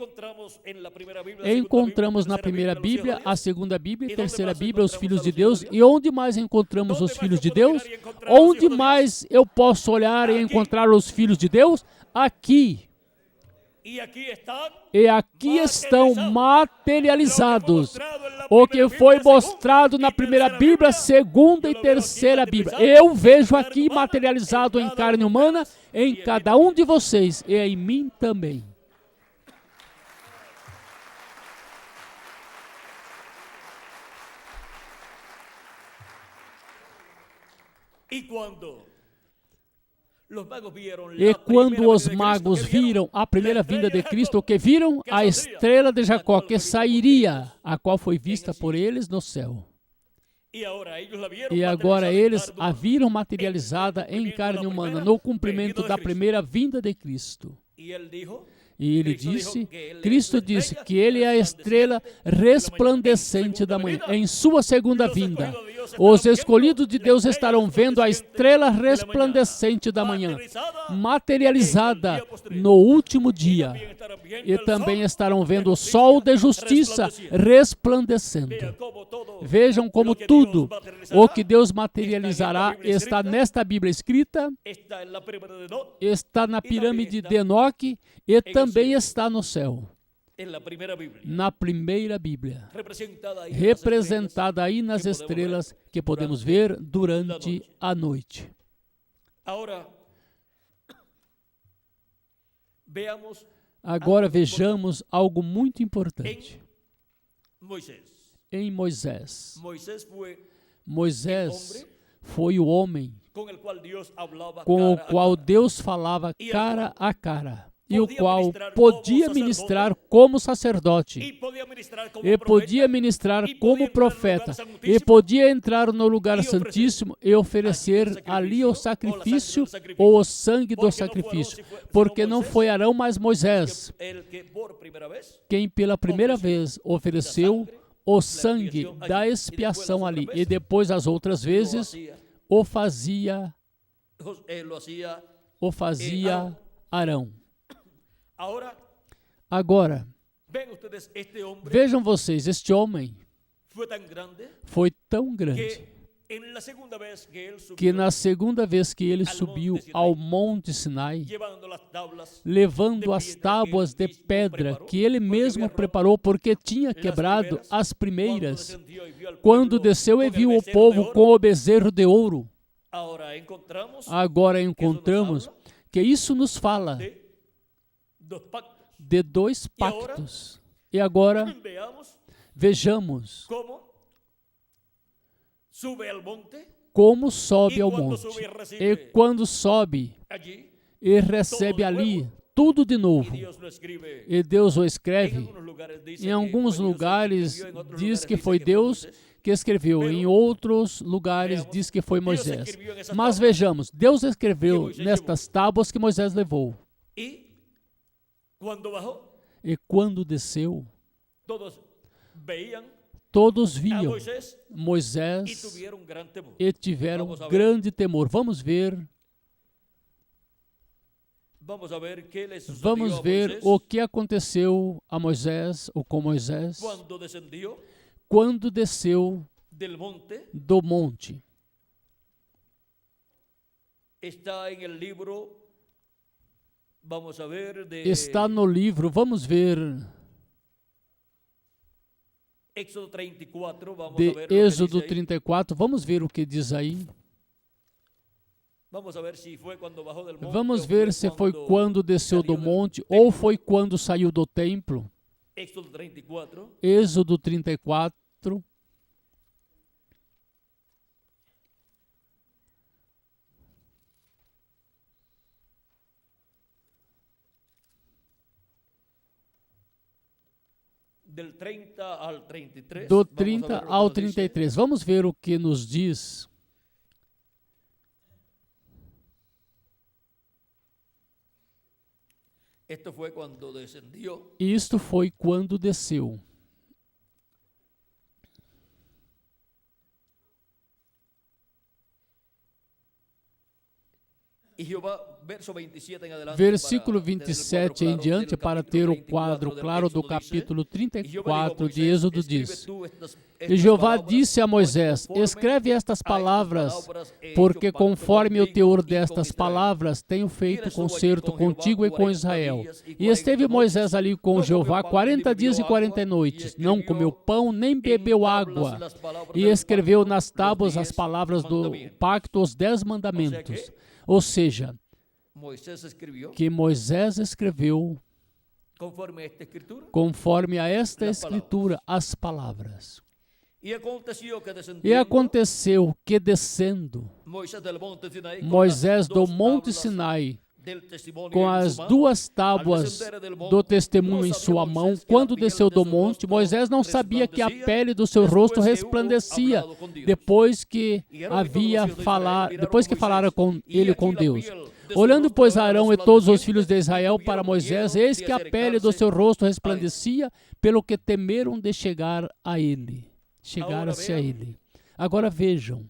encontramos na primeira Bíblia, a segunda Bíblia e a terceira Bíblia os filhos de Deus. E onde mais encontramos os filhos de Deus? Onde mais eu posso olhar e encontrar os filhos de Deus? Aqui. E aqui estão materializados o que foi mostrado na primeira Bíblia, segunda e terceira Bíblia. Eu vejo aqui materializado em carne humana, em cada um de vocês e em mim também. E quando os magos viram a primeira vinda de Cristo, o que viram? A estrela de Jacó, que sairia, a qual foi vista por eles no céu. E agora eles a viram materializada em carne humana, no cumprimento da primeira vinda de Cristo. E ele disse, Cristo disse que ele é a estrela resplandecente da manhã. Em sua segunda vinda, os escolhidos de Deus estarão vendo a estrela resplandecente da manhã, materializada no último dia. E também estarão vendo o sol de justiça resplandecendo. Vejam como tudo o que Deus materializará está nesta Bíblia escrita, está na pirâmide de Enoque e também está no céu. Na primeira Bíblia, representada aí nas estrelas que podemos ver durante a noite. Agora vejamos algo muito importante. Em Moisés. Moisés foi o homem com o qual Deus falava cara a cara, e o qual podia ministrar como sacerdote, e podia ministrar como profeta, e podia entrar no lugar santíssimo e oferecer ali o sacrifício ou o sangue do sacrifício, porque não foi Arão, mas Moisés, quem pela primeira vez ofereceu o sangue da expiação ali, e depois as outras vezes o fazia Arão. Agora, vejam vocês, este homem foi tão grande que na segunda vez que ele subiu ao Monte Sinai, levando as tábuas de pedra que ele mesmo preparou, porque tinha quebrado as primeiras, quando desceu e viu o povo com o bezerro de ouro. Agora encontramos que isso nos fala de dois pactos. E agora vejamos como sobe ao monte. E quando sobe e recebe ali tudo de novo. E Deus o escreve. Em alguns lugares diz que foi Deus que escreveu, em outros lugares diz que foi Moisés. Mas vejamos, Deus escreveu nestas tábuas que Moisés levou. E quando desceu, todos viam Moisés e tiveram grande temor. Vamos ver o que aconteceu a Moisés, ou com Moisés, quando desceu do monte. Está no livro, vamos ver, de Êxodo 34, vamos ver o que diz aí. Vamos ver se foi quando desceu do monte ou foi quando saiu do templo. Êxodo 34. Do 30 ao 33. Vamos ver o que nos diz. Isto foi quando desceu. Versículo 27 em diante, para ter o quadro claro do capítulo 34 de Êxodo, diz: E Jeová disse a Moisés: Escreve estas palavras, porque conforme o teor destas palavras tenho feito concerto contigo e com Israel. E esteve Moisés ali com Jeová 40 dias e 40 noites, não comeu pão nem bebeu água, e escreveu nas tábuas as palavras do pacto, os 10 mandamentos. Ou seja, que Moisés escreveu, conforme a esta escritura, as palavras. E aconteceu que descendo, Moisés do monte Sinai, com as 2 tábuas do testemunho em sua mão, quando desceu do monte, Moisés não sabia que a pele do seu rosto resplandecia, depois que falara com ele com Deus. Olhando, pois, Arão e todos os filhos de Israel para Moisés, eis que a pele do seu rosto resplandecia, pelo que temeram de chegar-se a ele. Agora vejam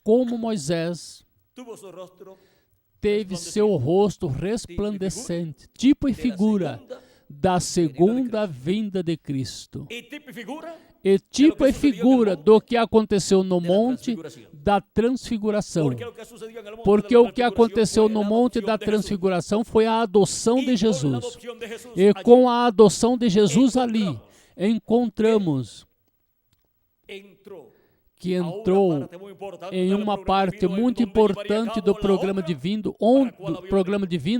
como Moisés teve seu rosto resplandecente, tipo e figura da segunda vinda de Cristo. E tipo e figura do que aconteceu no monte da transfiguração. Porque o que aconteceu no monte da transfiguração foi a adoção de Jesus. E com a adoção de Jesus ali, encontramos que entrou em uma parte muito importante do programa divino,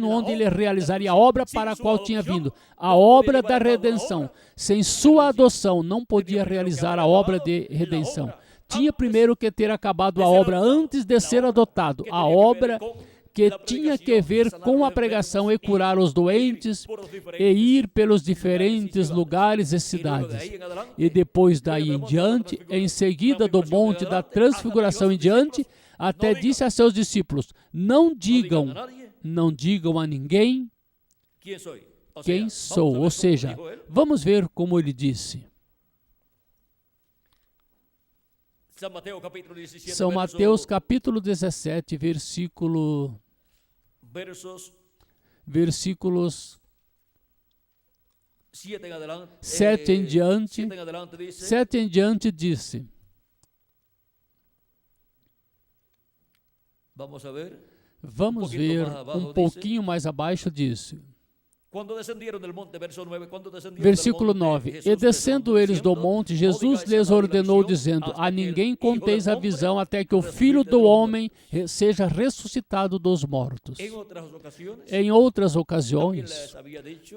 onde ele realizaria a obra para a qual tinha vindo, a obra da redenção. Sem sua adoção, não podia realizar a obra de redenção. Tinha primeiro que ter acabado a obra antes de ser adotado, a obra que tinha que ver com a pregação e curar os doentes e ir pelos diferentes lugares e cidades. E depois daí em diante, em seguida do monte da transfiguração em diante, até disse a seus discípulos: não digam a ninguém quem sou. Ou seja, vamos ver como ele disse. São Mateus capítulo 17, versículos 7 em diante disse. Vamos ver um pouquinho mais abaixo disso. Versículo 9. E descendo eles do monte, Jesus lhes ordenou, dizendo: a ninguém conteis a visão até que o Filho do Homem seja ressuscitado dos mortos. Em outras ocasiões,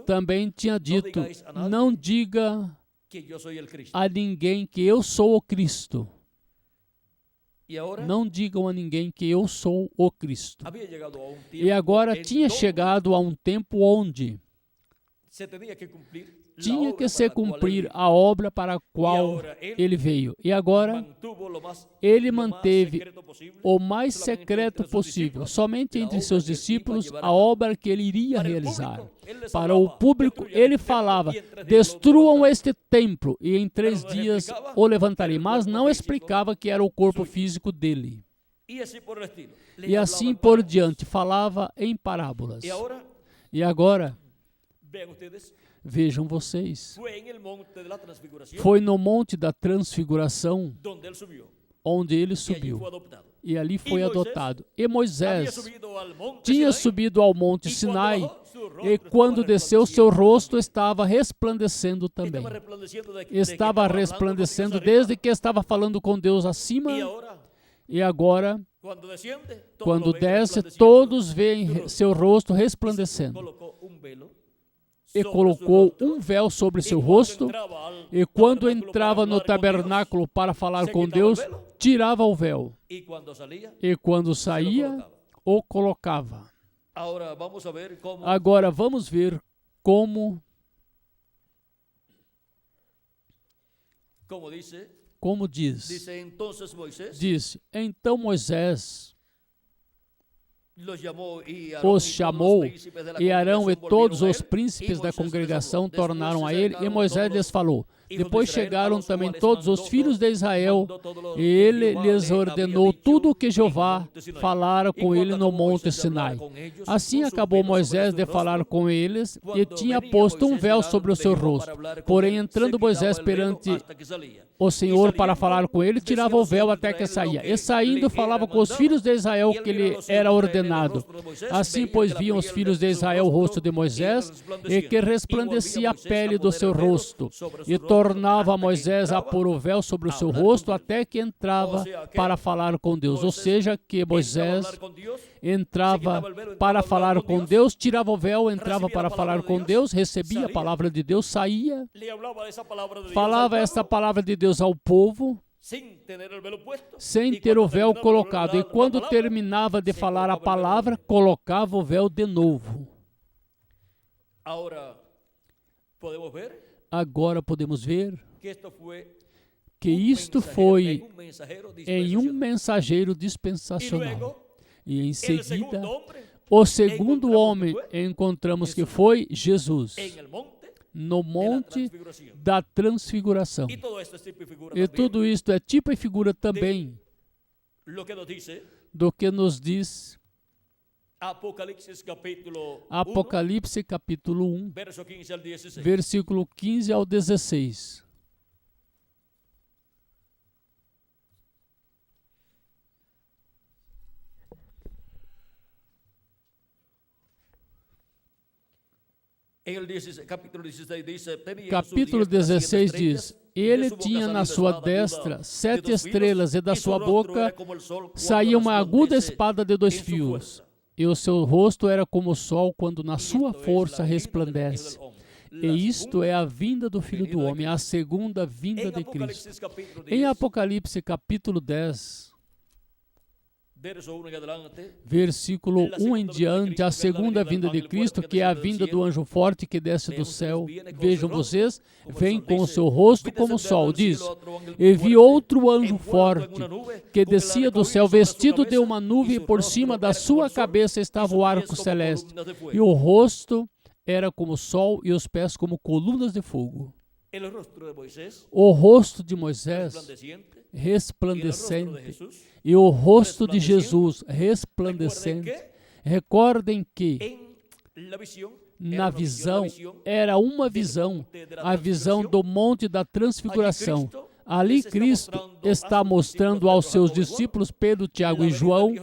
também tinha dito: não diga a ninguém que eu sou o Cristo. Não digam a ninguém que eu sou o Cristo. E agora tinha chegado a um tempo onde tinha que se cumprir a obra para a qual ele veio. E agora ele manteve o mais secreto possível, somente entre seus discípulos, a obra que ele iria realizar. Para o público, ele falava: destruam este templo e em 3 dias o levantarei. Mas não explicava que era o corpo físico dele. E assim por diante, falava em parábolas. E agora, vejam vocês, foi no monte da transfiguração onde ele subiu, e ali foi adotado. E Moisés tinha subido ao monte Sinai E quando desceu, seu rosto estava resplandecendo também. Estava resplandecendo desde que estava falando com Deus acima. E agora, quando desce, todos veem seu rosto resplandecendo. E colocou um véu sobre seu rosto. E quando entrava no tabernáculo para falar com Deus, tirava o véu. E quando saía, o colocava. Agora vamos ver como diz. Diz, então Moisés os chamou, e Arão e todos os príncipes da congregação tornaram a ele, e Moisés lhes falou. Depois chegaram também todos os filhos de Israel, e ele lhes ordenou tudo o que Jeová falara com ele no monte Sinai. Assim acabou Moisés de falar com eles, e tinha posto um véu sobre o seu rosto. Porém, entrando Moisés perante o Senhor para falar com ele, tirava o véu até que saía. E saindo, falava com os filhos de Israel que lhe era ordenado. Assim, pois, viam os filhos de Israel o rosto de Moisés, e que resplandecia a pele do seu rosto. E tornava Moisés a pôr o véu sobre o seu rosto até que entrava para falar com Deus. Ou seja, que Moisés entrava para falar com Deus, tirava o véu, entrava para falar com Deus, recebia a palavra de Deus, saía, falava esta palavra de Deus ao povo, sem ter o véu colocado. E quando terminava de falar a palavra, colocava o véu de novo. Agora podemos ver que isto foi em um mensageiro dispensacional. E em seguida, o segundo homem encontramos que foi Jesus, no monte da transfiguração. E tudo isto é tipo e figura também do que nos diz Apocalipse capítulo 1, versículo 15 ao 16. Capítulo 16 diz, ele tinha na sua destra 7 estrelas, e da sua boca saía uma aguda espada de 2 fios. E o seu rosto era como o sol quando na sua força resplandece. E isto é a vinda do Filho do Homem, a segunda vinda de Cristo. Em Apocalipse capítulo 10, versículo 1 em diante, a segunda vinda de Cristo, que é a vinda do anjo forte que desce do céu. Vejam vocês, vem com o seu rosto como o sol, diz. E vi outro anjo forte, que descia do céu, vestido de uma nuvem, e por cima da sua cabeça estava o arco celeste. E o rosto era como o sol, e os pés como colunas de fogo. O rosto de Moisés resplandecente, e o rosto de Jesus resplandecente. Recordem que na visão era uma visão, a visão do monte da transfiguração. Ali Cristo está mostrando aos seus discípulos Pedro, Tiago e João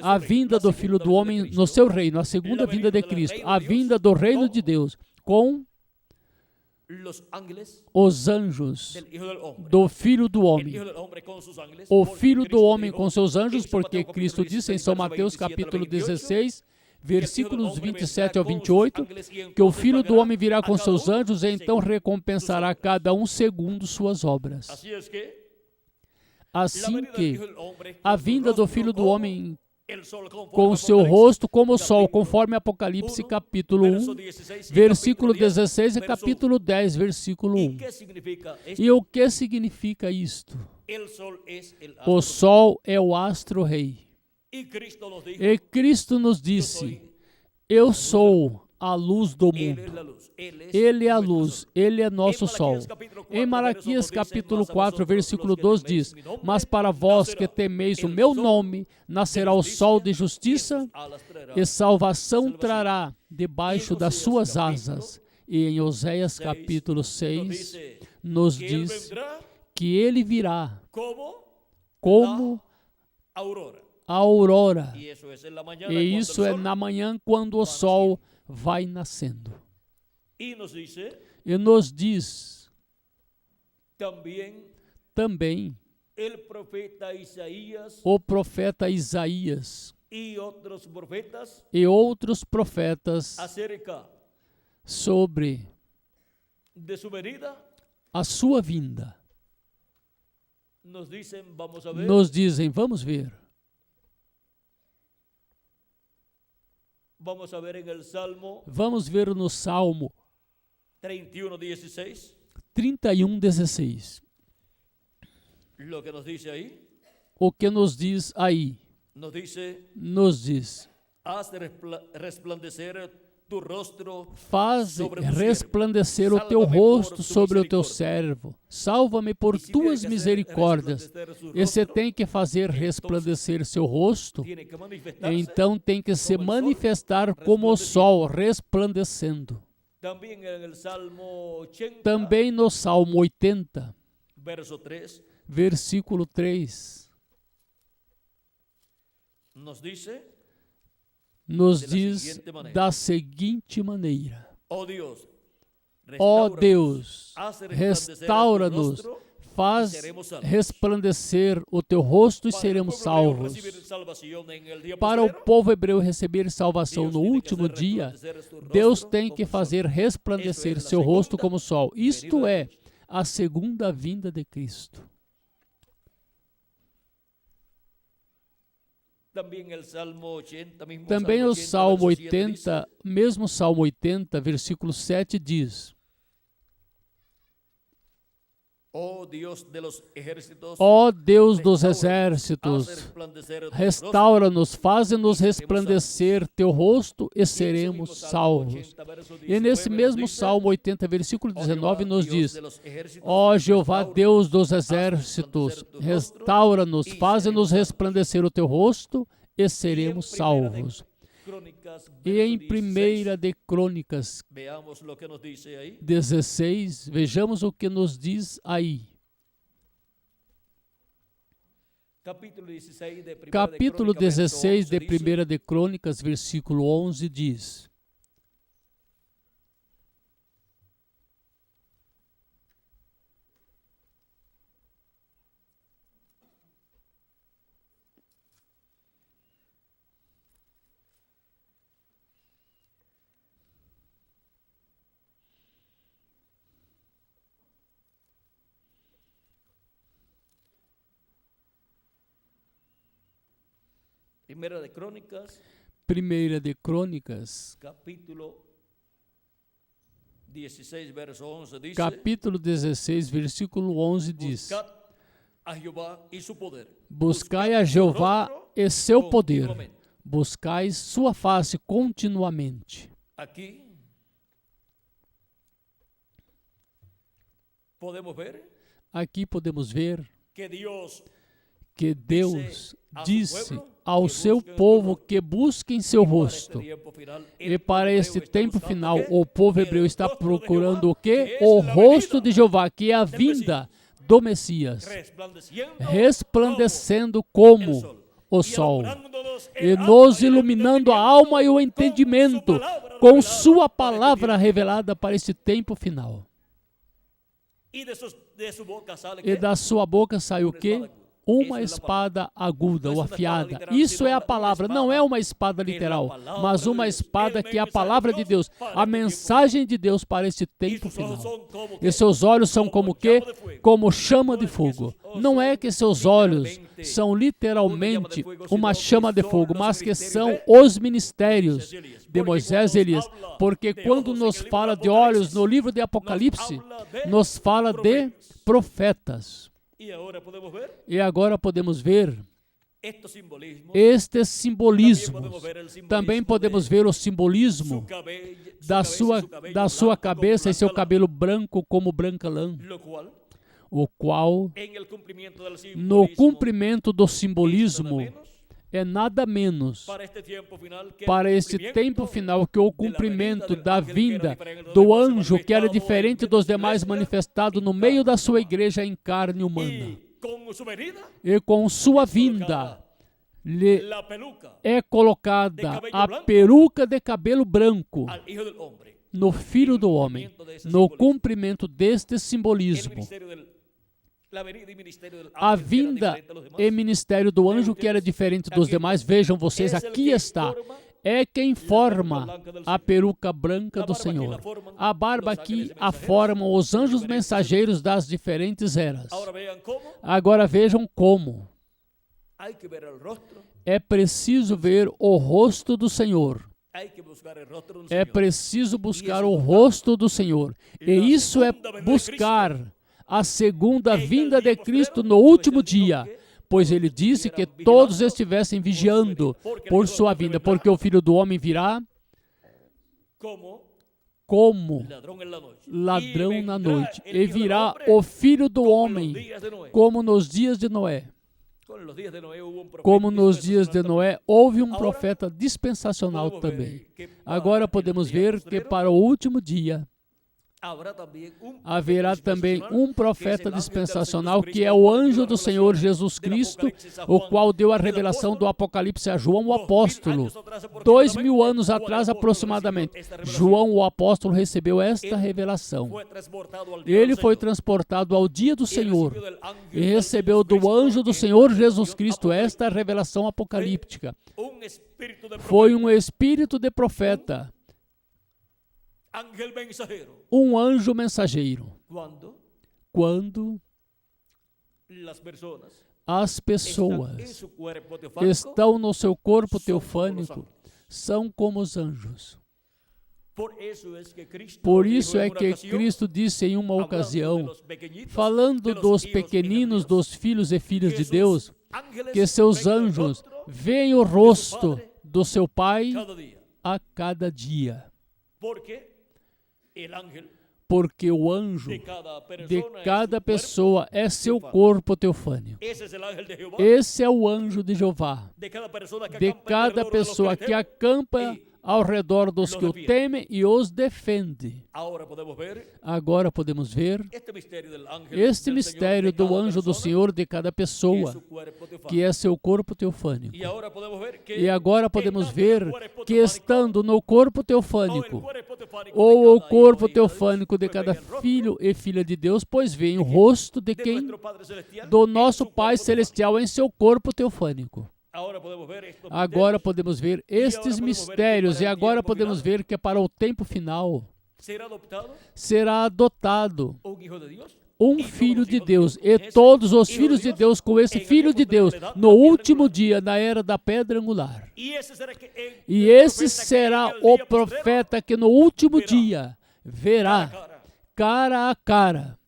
a vinda do Filho do Homem no seu reino, a segunda vinda de Cristo, a vinda do reino de Deus com os anjos do Filho do Homem, o Filho do Homem com seus anjos, porque Cristo disse em São Mateus capítulo 16, versículos 27 ao 28, que o Filho do Homem virá com seus anjos e então recompensará cada um segundo suas obras. Assim que a vinda do Filho do Homem com o seu rosto como o sol, conforme Apocalipse capítulo 1, versículo 16 e capítulo 10, versículo 1. E o que significa isto? O sol é o astro-rei. E Cristo nos disse, eu sou a luz do mundo. Ele é a luz, Ele é nosso sol. Em Malaquias capítulo 4, versículo 12 diz, mas para vós que temeis o meu nome, nascerá o sol de justiça e salvação trará debaixo das suas asas. E em Oséias capítulo 6, nos diz que Ele virá como a aurora. Y eso es en la mañana E cuando isso el é sol na manhã quando o sol vai nascendo. y nos dice E nos diz también também el profeta Isaías o profeta Isaías y otros profetas e outros profetas acerca sobre de su venida. a sua vinda. Nos dicen, vamos a ver, Nos dizem, vamos ver. vamos a ver en el Salmo Vamos ver no Salmo 31:16 31:16. lo que nos dice ahí. O que nos diz aí? Nos dice, Nos diz: haz resplandecer tu rostro faze sobre tu resplandecer o siervo. teu Sálvame rosto por tu sobre o teu misericórdia. servo. Salva-me por E se tuas tem que hacer misericórdias. resplandecer su E você rostro, tem que fazer resplandecer seu rosto, tiene que manifestarse. então tem que se como el sol manifestar como o sol resplandecendo. También en el Salmo 80, Também no Salmo 80, verso 3, versículo 3, nos dice, nos de la diz siguiente maneira: da seguinte maneira: oh Dios, ó restaura-nos, Deus, haz resplandecer tu restaura-nos, rostro, faz e seremos salvos. resplandecer o teu rosto e Para el seremos pueblo hebreo salvos. recibir salvación en el día Para o postrero, povo hebreu receber salvação Deus no tiene que último hacer dia, resplandecer su rostro Deus tem como que el sol. fazer resplandecer Isso é seu a rosto segunda como o sol. Isto venida de é Cristo. a segunda vinda de Cristo. Também el Salmo 80, mismo Também Salmo o 80, Salmo verso 7 dice, 80, mesmo Salmo 80, versículo 7 diz: oh Dios de los ejércitos, ó Deus dos restaura-nos, exércitos, haz resplandecer tu rostro. restaura-nos, faze-nos e seremos resplandecer teu rosto e E esse mesmo seremos Salmo salvos. 80, verso E nesse 19 nos mesmo dice, Salmo 80, versículo ó 19, Jehová, nos Dios diz: de los ejércitos, ó Jeová, restaura-nos, Deus dos haz exércitos, resplandecer tu rostro, restaura-nos, e faze-nos seremos salvos. resplandecer o teu rosto e E em seremos Primeira de salvos. Crônicas, E verso em 1 de Crônicas veamos lo que nos dice ahí. 16, vejamos o que nos diz aí. Capítulo 16 de Primeira Capítulo de Crônicas, verso 16 de 11 dice, 1 de Crônicas, versículo 11 diz: Primeira de Crônicas, 1 de Crônicas, capítulo 16, verso 11 dice, capítulo 16, versículo 11 diz: buscad a Jehová y su poder. buscai a Buscad su Jeová rostro e seu poder, continuamente. buscai sua face continuamente. Aquí podemos ver Aqui podemos ver que Dios que Deus a su disse pueblo ao que seu busquem o povo rostro. que busquem seu para rosto. este tiempo final, E el para pueblo este hebreo está tempo buscando final, ¿qué? o povo El hebreu está rostro de procurando Jehová, o quê? que es O la rosto venida de Jeová, que é a del vinda do Messias, resplandeciendo resplandecendo como el como sol, o y sol, alumbrándonos el e alma nos y el iluminando a entendimiento alma e o con entendimento su palabra com revelada sua para este palavra tiempo. revelada para este tempo final. Y de su boca sale E ¿qué? da sua boca sai o quê? Uma Isso é a espada aguda ou Não é uma afiada. espada literal, Isso senão é a uma palavra, não é uma espada literal, palavra mas uma de Deus. espada É que é a a palavra de mensagem de Deus, Deus para a este tempo. mensagem de Deus para este Y tempo sus ojos final. son como E que seus olhos são como quê? chama de fogo. Como chama de Não é que fogo. seus olhos Não é são que seus olhos literalmente são uma literalmente chama de fogo, uma senão que chama de são fogo, os mas que ministérios são de os ministérios Moisés e Elias. de Porque Moisés quando e Elias. nos habla Porque de quando ojos nos en el libro fala de de olhos Apocalipse, no livro de Apocalipse, habla de nos fala de profetas. Y ahora podemos ver E agora podemos ver estos simbolismos. estes simbolismos. podemos ver el simbolismo Também podemos de ver o su simbolismo cabello, da sua cabeça e seu blanca lã, cabelo branco como branca lã, lo cual, o qual, en el cumplimiento del no simbolismo, cumprimento do es nada simbolismo, menos é nada menos para este tiempo final que para el esse cumplimiento tempo final que o de la cumprimento venida del da ángel que era vinda diferente dos do demás, anjo que era manifestado diferente en dos su demais, iglesia, manifestado no em meio da carne sua humana. igreja em carne humana. Y con su venida E com sua vinda lhe é colocada a peruca de cabelo branco no Filho do Homem, no cumprimento deste simbolismo. A vinda e ministério do anjo, que era diferente dos demais, vejam vocês, aqui está, é quem forma a peruca branca do Senhor. A barba aqui a formam os anjos mensageiros das diferentes eras. Agora vejam como. É preciso ver o rosto do Senhor. É preciso buscar o rosto do Senhor. E isso é buscar a segunda vinda de Cristo no último dia. Pois ele disse que todos estivessem vigiando por sua vinda, porque o Filho do Homem virá como ladrão na noite. E virá o Filho do Homem como nos dias de Noé. Como nos dias de Noé, houve um profeta dispensacional também. Agora podemos ver que para o último dia haverá também um profeta dispensacional, que é o anjo do Senhor Jesus Cristo, o qual deu a revelação do Apocalipse a João o apóstolo. 2000 anos atrás aproximadamente, João o apóstolo recebeu esta revelação. Ele foi transportado ao dia do Senhor e recebeu do anjo do Senhor Jesus Cristo esta revelação apocalíptica. Foi um espírito de profeta, um anjo mensageiro. Quando as pessoas estão no seu corpo teofânico, são como os anjos. Por isso é que Cristo disse em uma ocasião, falando dos pequeninos, dos filhos e filhas de Deus, que seus anjos veem o rosto do seu Pai a cada dia. Porque o anjo de cada pessoa é seu corpo teofânico. Esse é o anjo de Jeová, de cada pessoa que acampa ao redor dos que o temem e os defende. Agora podemos ver este mistério do anjo do Senhor de cada pessoa, que é seu corpo teofânico. E agora podemos ver que, estando no corpo teofânico, ou o corpo teofânico de cada filho e filha de Deus, pois vem o rosto de quem? Do nosso Pai Celestial em seu corpo teofânico. Agora podemos ver estes mistérios, e agora podemos ver que para o tempo final será adotado um filho de Deus, e todos os filhos de Deus com esse filho de Deus no último dia, na era da pedra angular. E esse será o profeta que no último dia verá cara a cara.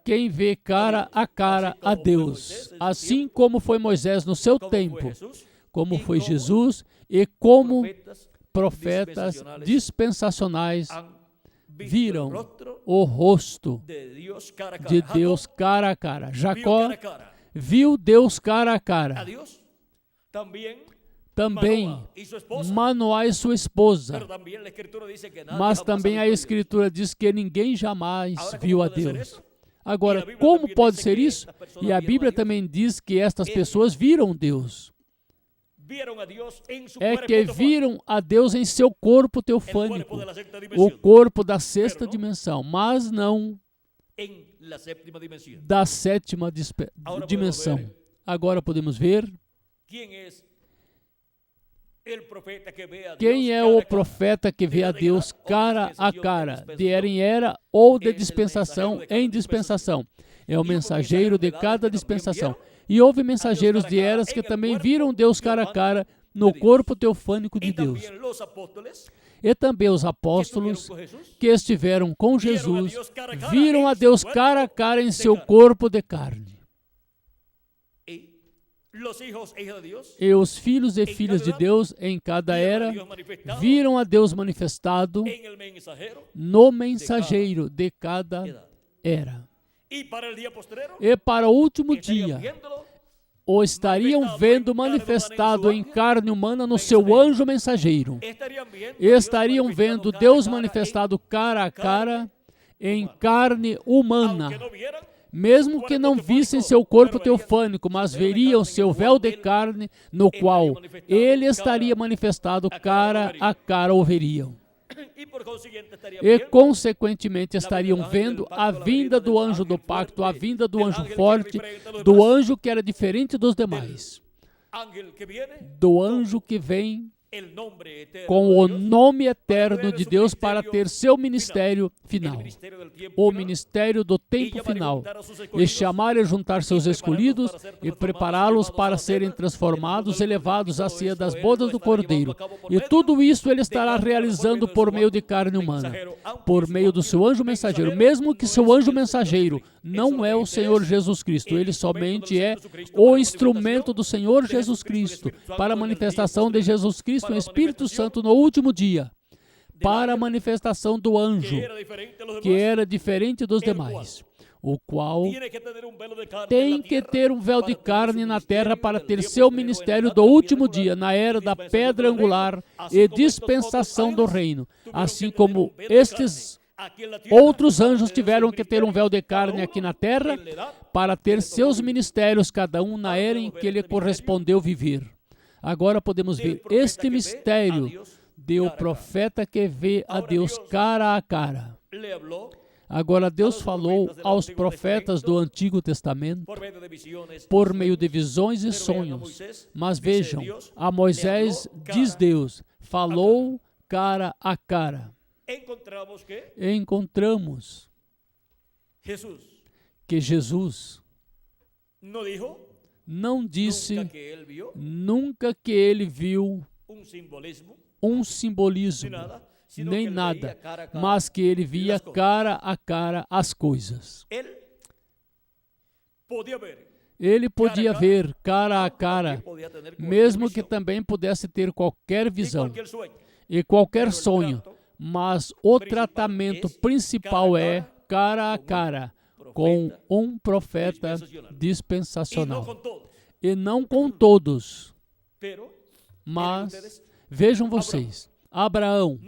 Quem vê cara a Deus, assim como foi Moisés no seu tempo, como foi Jesus, e como profetas dispensacionais viram o rosto de Deus cara a cara. Jacó viu Deus cara a cara. Também Manoá e sua esposa. Mas também a Escritura diz que ninguém jamais viu a Deus. Agora, como pode ser isso? E a Bíblia também diz que estas pessoas viram Deus. É que viram a Deus em seu corpo teofânico, o corpo da sexta dimensão, mas não da sétima dimensão. Agora podemos ver quem é o profeta que vê a Deus cara a cara, de era em era ou de dispensação em dispensação. É o mensageiro de cada dispensação. E houve mensageiros de eras que também viram Deus cara a cara no corpo teofânico de Deus. E também os apóstolos que estiveram com Jesus viram a Deus cara a cara em seu corpo de carne. E os filhos e filhas de Deus em cada era viram a Deus manifestado no mensageiro de cada era. E para o último dia, o estariam vendo manifestado em carne humana no seu anjo mensageiro. E estariam vendo Deus manifestado cara a cara em carne humana. mesmo que não vissem seu corpo teofânico, mas veriam seu véu de carne, no qual ele estaria manifestado cara a cara, o veriam. E, consequentemente, estariam vendo a vinda do anjo do pacto, a vinda do anjo forte, do anjo que era diferente dos demais, do anjo que vem com o nome eterno de Deus para ter seu ministério final, o ministério do tempo final, e chamar e juntar seus escolhidos e prepará-los para serem transformados e levados à ceia das bodas do Cordeiro. E tudo isso ele estará realizando por meio de carne humana, por meio do seu anjo mensageiro, mesmo que seu anjo mensageiro não é o Senhor Jesus Cristo, ele somente é o instrumento do Senhor Jesus Cristo para a manifestação de Jesus Cristo o Espírito Santo no último dia, para a manifestação do anjo, que era diferente dos demais, o qual tem que ter um véu de carne na terra para ter seu ministério do último dia, na era da pedra angular e dispensação do reino, assim como estes outros anjos tiveram que ter um véu de carne aqui na terra para ter seus ministérios, cada um na era em que lhe correspondeu viver. Agora podemos ver este mistério de o profeta que vê a Deus cara a cara. Agora Deus falou aos profetas do Antigo Testamento por meio de visões e sonhos. Mas vejam, a Moisés diz Deus, falou cara a cara. Encontramos que Jesus não disse nunca que ele viu um simbolismo, nem nada, mas que ele via cara a cara as coisas. Ele podia ver cara a cara, mesmo que também pudesse ter qualquer visão e qualquer sonho, mas o tratamento principal é cara a cara, com um profeta dispensacional. E não com todos. Mas, vejam vocês, Abraão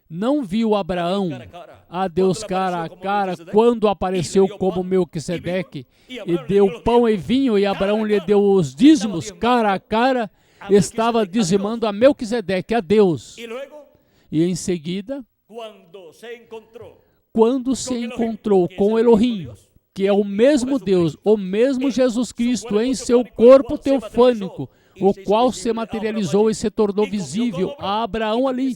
não viu a Deus cara a cara quando apareceu como Melquisedeque e deu pão e vinho e Abraão lhe deu os dízimos cara a cara, estava dizimando a Melquisedeque, a Deus. E em seguida, quando se encontrou com Elohim, que é o mesmo Deus, o mesmo Jesus Cristo em seu corpo teofânico, o qual se materializou e se tornou visível a Abraão ali,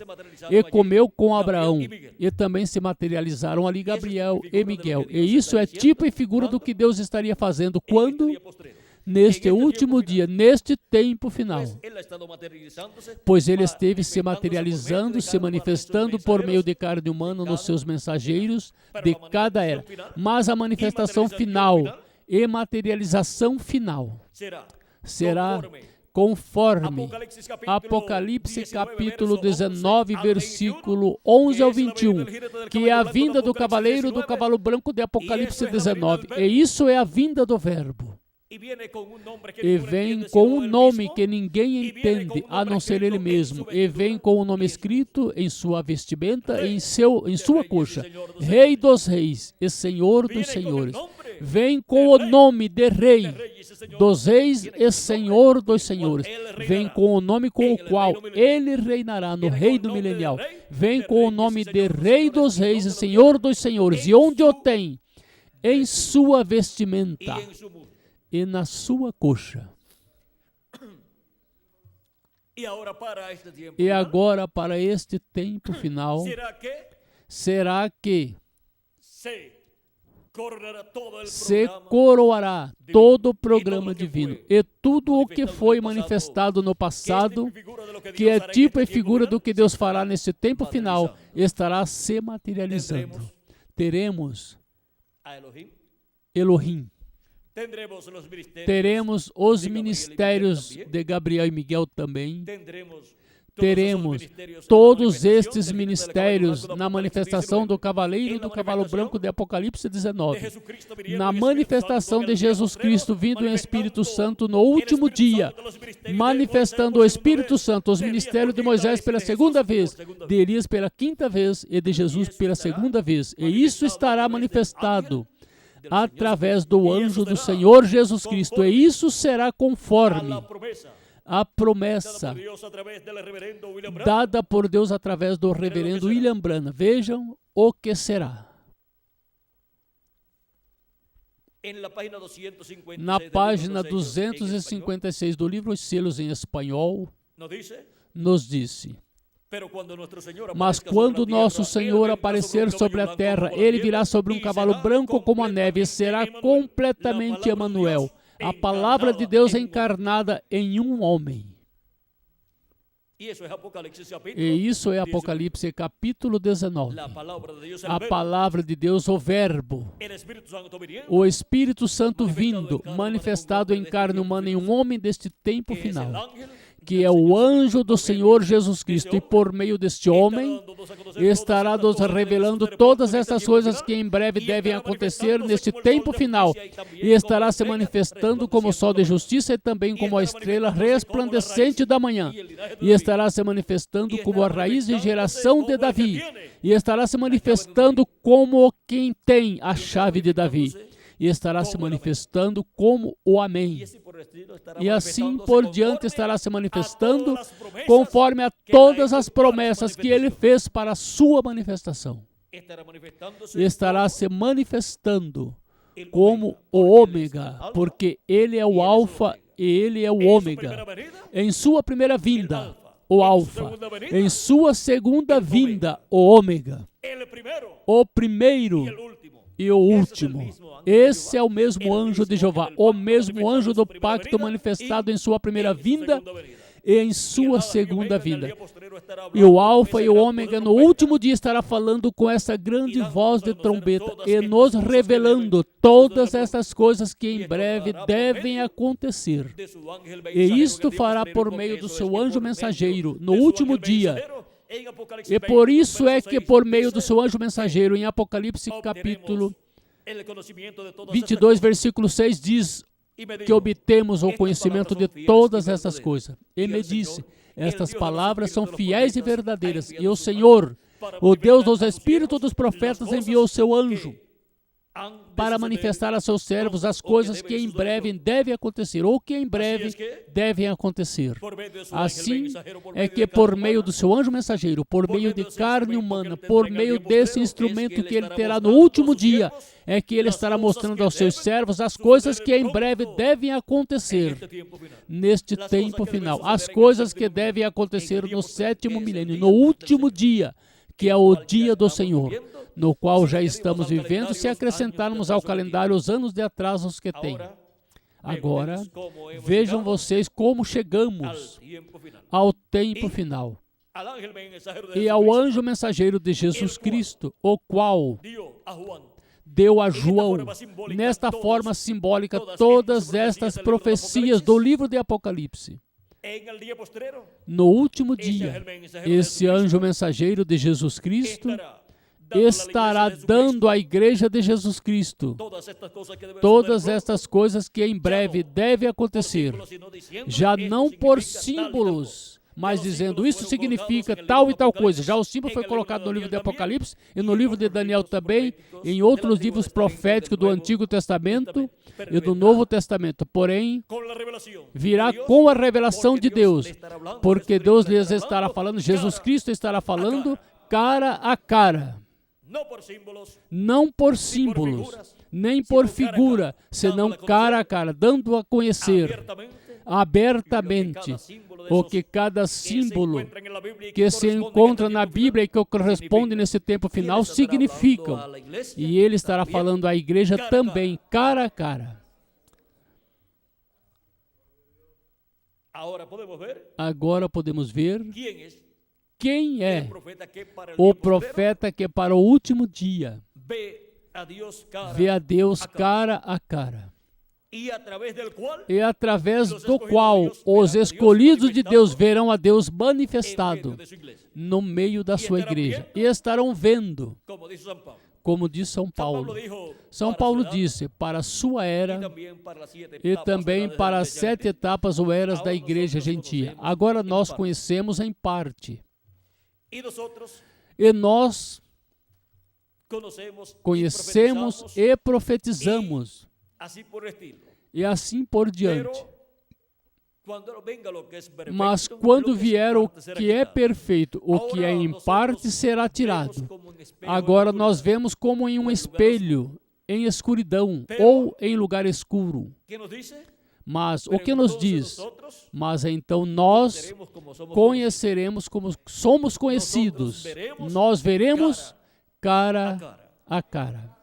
e comeu com Abraão, e também se materializaram ali Gabriel e Miguel. E isso é tipo e figura do que Deus estaria fazendo quando? Neste último dia, neste tempo final, pois ele esteve se materializando, se manifestando por meio de carne humana nos seus mensageiros de cada era. Mas a manifestação final e materialização final será conforme Apocalipse capítulo 19, versículo 11 ao 21, que é a vinda do cavaleiro do cavalo branco de Apocalipse 19. E isso é a vinda do Verbo. E vem com um nome que ninguém entende, a não ser ele mesmo. E vem com o nome escrito em sua vestimenta, em sua coxa. Rei dos reis e Senhor dos senhores. Vem com o nome de Rei dos reis e Senhor dos senhores. Vem com o nome com o qual ele reinará no reino milenial. Vem com o nome de Rei dos reis e Senhor dos senhores. E onde o tem? Em sua vestimenta e na sua coxa. E agora, para este tempo final, será que se coroará todo o programa divino e tudo o que foi manifestado no passado, que é tipo e figura do que Deus fará nesse tempo final, estará se materializando. Teremos Elohim. Teremos os ministérios de Gabriel e Miguel também. Teremos todos estes ministérios na manifestação do cavaleiro e do cavalo branco de Apocalipse 19. Na manifestação de Jesus Cristo vindo em Espírito Santo no último dia, manifestando o Espírito Santo, os ministérios de Moisés pela segunda vez, de Elias pela quinta vez e de Jesus pela segunda vez. E isso estará manifestado através do anjo do Senhor Jesus Cristo. E isso será conforme a promessa dada por Deus através do reverendo William Branham. Vejam o que será. Na página 256 do livro Os Selos em Espanhol, nos disse: mas quando nosso Senhor aparecer sobre a terra, ele virá sobre um cavalo branco como a neve e será completamente Emanuel, a palavra de Deus encarnada em um homem. E isso é Apocalipse capítulo 19. A palavra de Deus, o Verbo, o Espírito Santo vindo, manifestado em carne humana em um homem deste tempo final, que é o anjo do Senhor Jesus Cristo, e por meio deste homem estará nos revelando todas essas coisas que em breve devem acontecer neste tempo final, e estará se manifestando como o sol de justiça e também como a estrela resplandecente da manhã, e estará se manifestando como a raiz e geração de Davi, e estará se manifestando como quem tem a chave de Davi, e estará se manifestando como o Amém. E assim por diante estará se manifestando conforme a todas as promessas que ele fez para a sua manifestação. Estará se manifestando como o Ômega, porque ele é o Alfa e ele é o Ômega. Em sua primeira vinda, o Alfa. Em sua segunda vinda, o Ômega. O primeiro e o último. Esse é o mesmo anjo de Jeová, o mesmo anjo do pacto manifestado em sua primeira vinda e em sua segunda vinda. E o Alfa e o Ômega no último dia estará falando com essa grande voz de trombeta e nos revelando todas essas coisas que em breve devem acontecer. E isto fará por meio do seu anjo mensageiro no último dia. E por isso é que por meio do seu anjo mensageiro, em Apocalipse capítulo 22, versículo 6, diz que obtemos o conhecimento de todas essas coisas. E me disse, estas palavras são fiéis e verdadeiras, e o Senhor, o Deus dos espíritos dos profetas, enviou o seu anjo para manifestar a seus servos as coisas que em breve devem acontecer, ou que em breve devem acontecer. Assim é que por meio do seu anjo mensageiro, por meio de carne humana, por meio desse instrumento que ele terá no último dia, é que ele estará mostrando aos seus servos as coisas que em breve devem acontecer neste tempo final, as coisas que devem acontecer no sétimo milênio, no último dia, que é o dia do Senhor, no qual já estamos vivendo, se acrescentarmos ao calendário os anos de atrasos que tem. Agora, vejam vocês como chegamos ao tempo final. E ao anjo mensageiro de Jesus Cristo, o qual deu a João, nesta forma simbólica, todas estas profecias do livro de Apocalipse. No último dia, esse anjo mensageiro de Jesus Cristo estará dando à igreja de Jesus Cristo todas estas coisas que em breve devem acontecer, já não por símbolos, mas dizendo, isso significa tal e tal coisa. Já o símbolo foi colocado no livro de Apocalipse e no livro de Daniel também, em outros livros proféticos do Antigo Testamento e do Novo Testamento. Porém, virá com a revelação de Deus, porque Deus lhes estará falando, Jesus Cristo estará falando cara a cara. Não por símbolos, nem por figura, senão cara a cara, dando a conhecer abertamente o que cada símbolo que se encontra na Bíblia e que corresponde nesse tempo final significam. E ele estará falando à igreja também, cara a cara. Agora podemos ver quem é o profeta que para o último dia vê a Deus cara a cara. E através do qual os escolhidos de Deus verão a Deus manifestado no meio da sua igreja. E estarão vendo, como diz São Paulo. São Paulo disse, para a sua era e também para as 7 etapas ou eras da igreja gentia. Agora nós conhecemos em parte. E nós conhecemos e profetizamos, e assim por diante. Mas quando vier o que é perfeito, o que é em parte será tirado. Agora nós vemos como em um espelho, em escuridão ou em lugar escuro. Mas o que nos diz? Mas então nós conheceremos como somos conhecidos. Nós veremos cara a cara.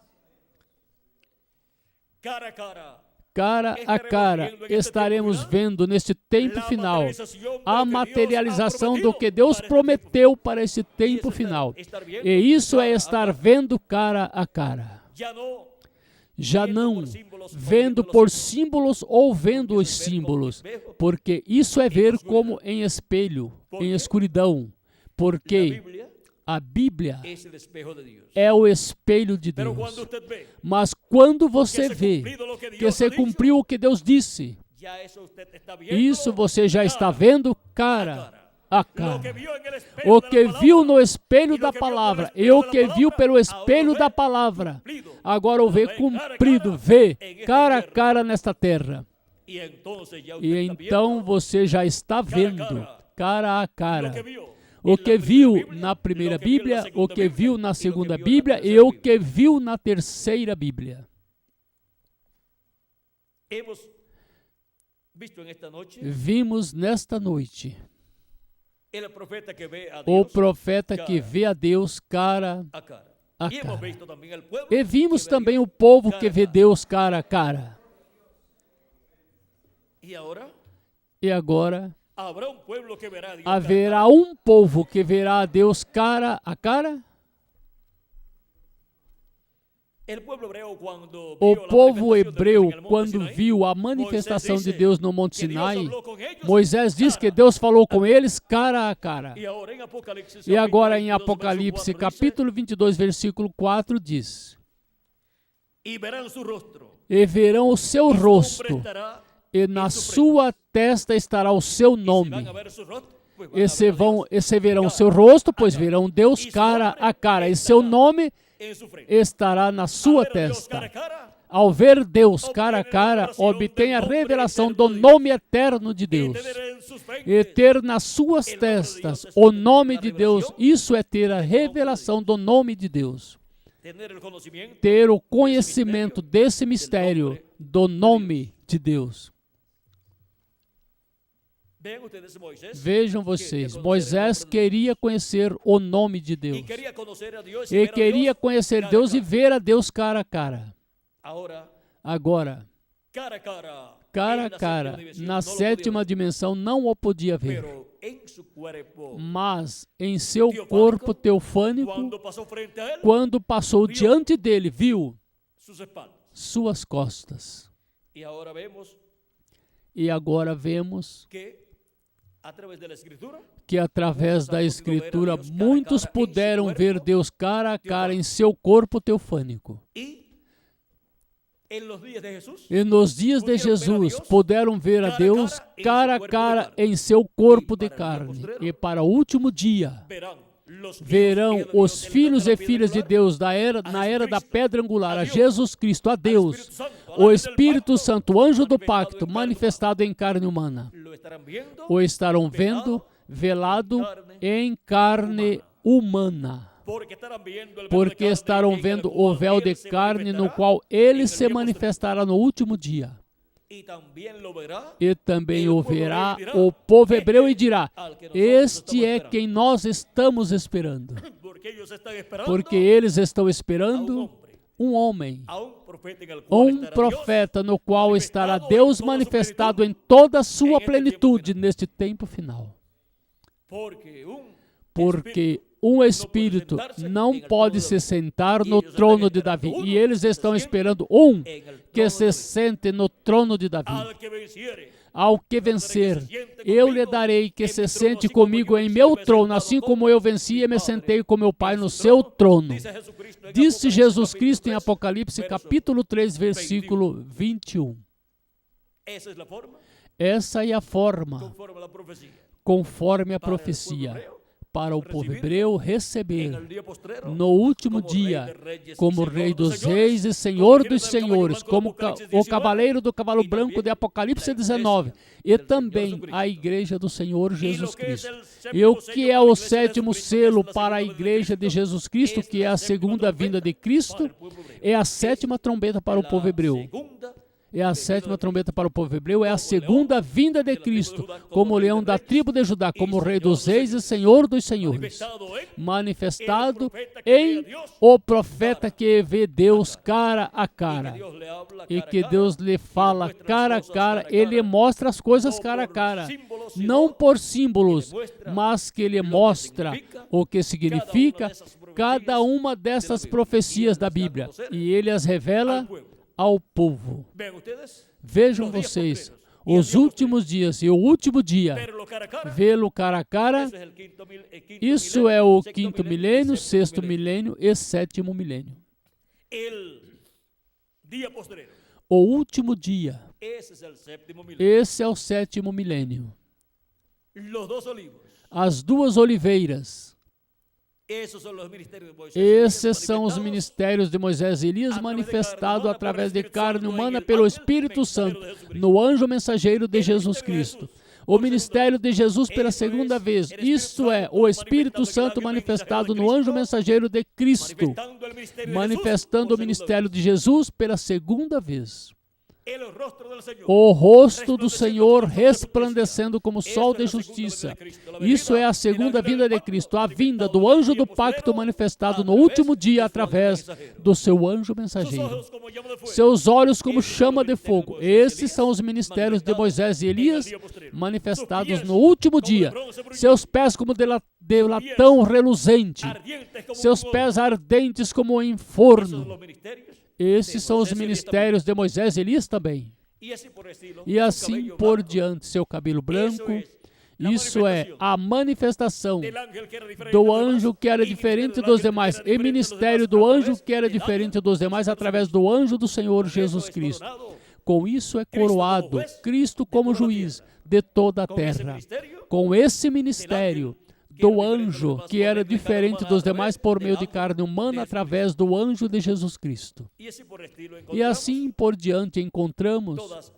Cara a cara, estaremos vendo neste tempo final a materialização do que Deus prometeu para esse tempo final. E isso é estar vendo cara a cara. Já não vendo por símbolos ou vendo os símbolos, porque isso é ver como em espelho, em escuridão, porque a Bíblia é o espelho de Deus. Mas quando você vê que você cumpriu o que Deus disse, isso você já está vendo cara a cara. O que viu no espelho da palavra e o que viu pelo espelho da palavra, agora o vê cumprido, vê cara a cara nesta terra. E então você já está vendo cara a cara. O que viu na primeira Bíblia, o que viu na segunda Bíblia e o que viu na terceira Bíblia. Vimos nesta noite o profeta que vê a Deus cara a cara. E vimos também o povo que vê Deus cara a cara. E agora haverá um povo que verá a Deus cara a cara? O povo hebreu, quando viu a manifestação de Deus no Monte Sinai, Moisés diz que Deus falou com eles cara a cara. E agora em Apocalipse, capítulo 22, versículo 4, diz: E verão o seu rosto, e na sua testa estará o seu nome. E se verão o seu rosto, pois verão Deus cara a cara, e seu nome estará na sua testa. Ao ver Deus cara a cara, obtém a revelação do nome eterno de Deus. E ter nas suas testas o nome de Deus, isso é ter a revelação do nome de Deus. Ter o conhecimento desse mistério do nome de Deus. Vejam vocês, Moisés queria conhecer o nome de Deus. E queria conhecer Deus e ver a Deus cara a cara. Agora, cara a cara, na sétima dimensão não o podia ver. Mas em seu corpo teofânico, quando passou diante dele, viu suas costas. E agora vemos que através da Escritura muitos puderam ver Deus cara a cara em seu corpo teofânico. E nos dias de Jesus puderam ver a Deus cara a cara em seu corpo de carne. E para o último dia verão os filhos e filhas de Deus na era da pedra angular, a Jesus Cristo, a Deus, o Espírito Santo, o anjo do pacto, manifestado em carne humana. O estarão vendo, velado em carne humana. Porque estarão vendo o véu de carne no qual ele se manifestará no último dia. E também o verá o povo hebreu e dirá: este é quem nós estamos esperando. Porque eles estão esperando um homem, um profeta no qual estará Deus manifestado em toda a sua plenitude neste tempo final. Porque um espírito não pode se sentar no trono de Davi. E eles estão esperando um que se sente no trono de Davi. Ao que vencer, eu lhe darei que se sente comigo em meu trono, assim como eu venci e me sentei com meu Pai no seu trono. Disse Jesus Cristo em Apocalipse, capítulo 3, versículo 21. Essa é a forma, conforme a profecia. para o povo hebreu receber no último dia, como Rei dos Reis e Senhor dos Senhores, como o cavaleiro do cavalo branco de Apocalipse 19, e também a igreja do Senhor Jesus Cristo. E o que é o sétimo selo para a igreja de Jesus Cristo, que é a segunda vinda de Cristo? É a sétima trombeta para o povo hebreu. É a sétima trombeta para o povo hebreu, é a segunda vinda de Cristo, como leão da tribo de Judá, como Rei dos Reis e Senhor dos Senhores, manifestado em o profeta que vê Deus cara a cara, e que Deus lhe fala cara a cara, ele mostra as coisas cara a cara, não por símbolos, mas que ele mostra o que significa cada uma dessas profecias da Bíblia, e ele as revela ao povo. Vejam vocês, os últimos dias e o último dia, vê-lo cara a cara, isso é o quinto milênio, sexto milênio e sétimo milênio. O último dia, esse é o sétimo milênio. As duas oliveiras, esses são os ministérios de Moisés e Elias manifestados através de carne humana pelo Espírito Santo no anjo mensageiro de Jesus Cristo. O ministério de Jesus pela segunda vez, isto é, o Espírito Santo manifestado no anjo mensageiro de Cristo, manifestando o ministério de Jesus pela segunda vez. O rosto do Senhor resplandecendo como sol de justiça. Isso é a segunda vinda de Cristo, a vinda do anjo do pacto manifestado no último dia através do seu anjo mensageiro. Seus olhos como chama de fogo. Esses são os ministérios de Moisés e Elias manifestados no último dia. Seus pés como de latão reluzente. Seus pés ardentes como em forno. Esses são os ministérios de Moisés e Elias também. E assim por diante, seu cabelo branco, isso é a manifestação do anjo que era diferente dos demais, e ministério do anjo que era diferente dos demais através do anjo do Senhor Jesus Cristo. Com isso é coroado Cristo como juiz de toda a terra. Com esse ministério do anjo que era diferente dos demais por meio de carne humana através do anjo de Jesus Cristo. E assim por diante encontramos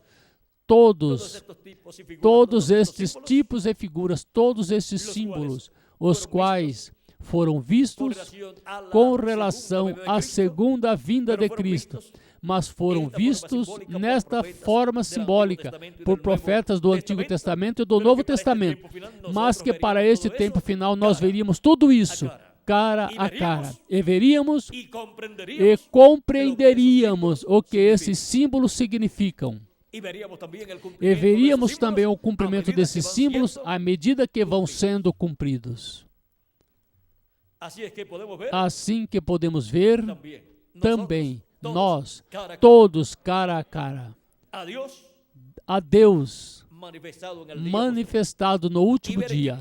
todos estes tipos e figuras, todos estes símbolos, os quais foram vistos com relação à segunda vinda de Cristo, mas foram vistos nesta forma simbólica por profetas do Antigo Testamento e do Novo Testamento, mas que para este tempo final nós veríamos tudo isso cara a cara, e veríamos e compreenderíamos o que esses símbolos significam. E veríamos também o cumprimento desses símbolos à medida que vão sendo cumpridos. Assim que podemos ver também nós, todos cara a cara, a Deus manifestado no último dia,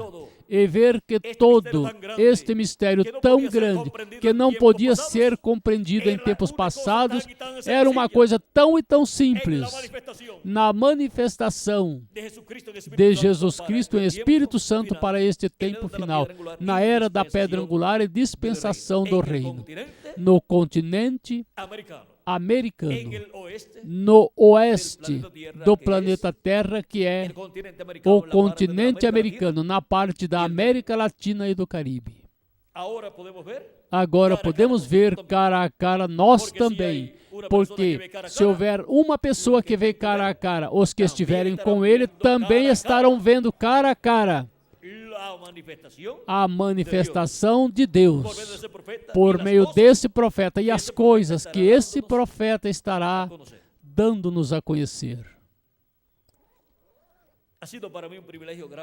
e ver que todo este mistério tão grande, que não podia ser compreendido em tempos passados, era uma coisa tão e tão simples, na manifestação de Jesus Cristo em Espírito Santo para este tempo final, na era da pedra angular e dispensação do reino, no continente americano, no oeste do planeta Terra, que é o continente americano, na parte da América Latina e do Caribe. Agora podemos ver cara a cara nós também, porque se houver uma pessoa que vê cara a cara, os que estiverem com ele também estarão vendo cara a cara a manifestação de Deus por meio desse profeta e as coisas que esse profeta estará dando-nos a conhecer.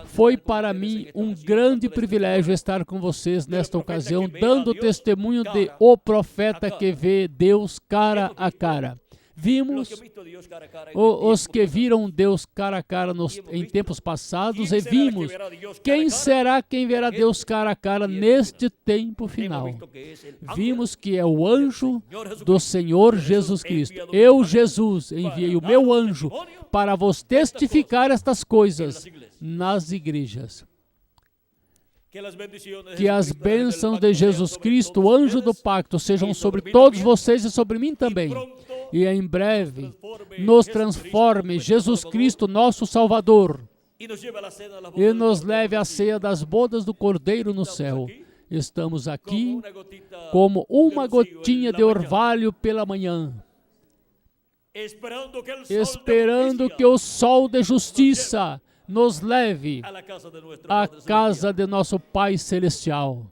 Foi para mim um grande privilégio estar com vocês nesta ocasião, dando testemunho de o profeta que vê Deus cara a cara. Vimos os que viram Deus cara a cara em tempos passados, e vimos quem será quem verá Deus cara a cara neste tempo final. Vimos que é o anjo do Senhor Jesus Cristo. Eu, Jesus, enviei o meu anjo para vos testificar estas coisas nas igrejas. Que as bênçãos de Jesus Cristo, o anjo do pacto, sejam sobre todos vocês e sobre mim também. E em breve nos transforme Jesus Cristo, nosso Salvador, e nos leve à ceia das bodas do Cordeiro no céu. Estamos aqui como uma gotinha de orvalho pela manhã, esperando que o sol de justiça nos leve à casa de nosso Pai Celestial.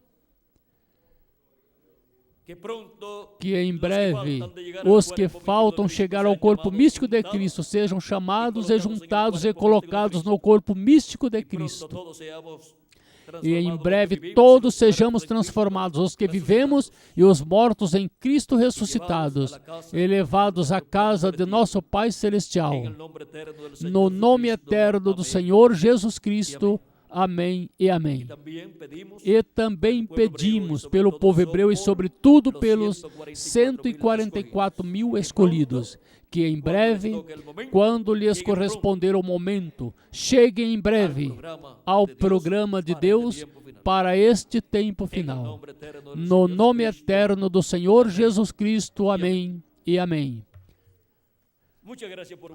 Que em breve os que faltam chegar ao corpo místico de Cristo sejam chamados e juntados e colocados no corpo místico de Cristo. E em breve todos sejamos transformados, os que vivemos e os mortos em Cristo ressuscitados, elevados à casa de nosso Pai Celestial. No nome eterno do Senhor Jesus Cristo. Amém e amém. E também pedimos pelo povo hebreu e sobretudo pelos 144.000 escolhidos, que em breve, quando lhes corresponder o momento, cheguem em breve ao programa de Deus para este tempo final. No nome eterno do Senhor Jesus Cristo. Amém e amém.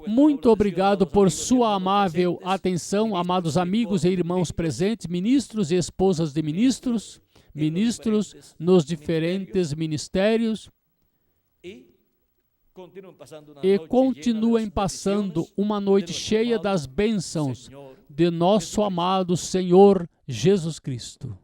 Muito obrigado por sua amável atenção, amados amigos e irmãos presentes, ministros e esposas de ministros, ministros nos diferentes ministérios, e continuem passando uma noite cheia das bênçãos de nosso amado Senhor Jesus Cristo.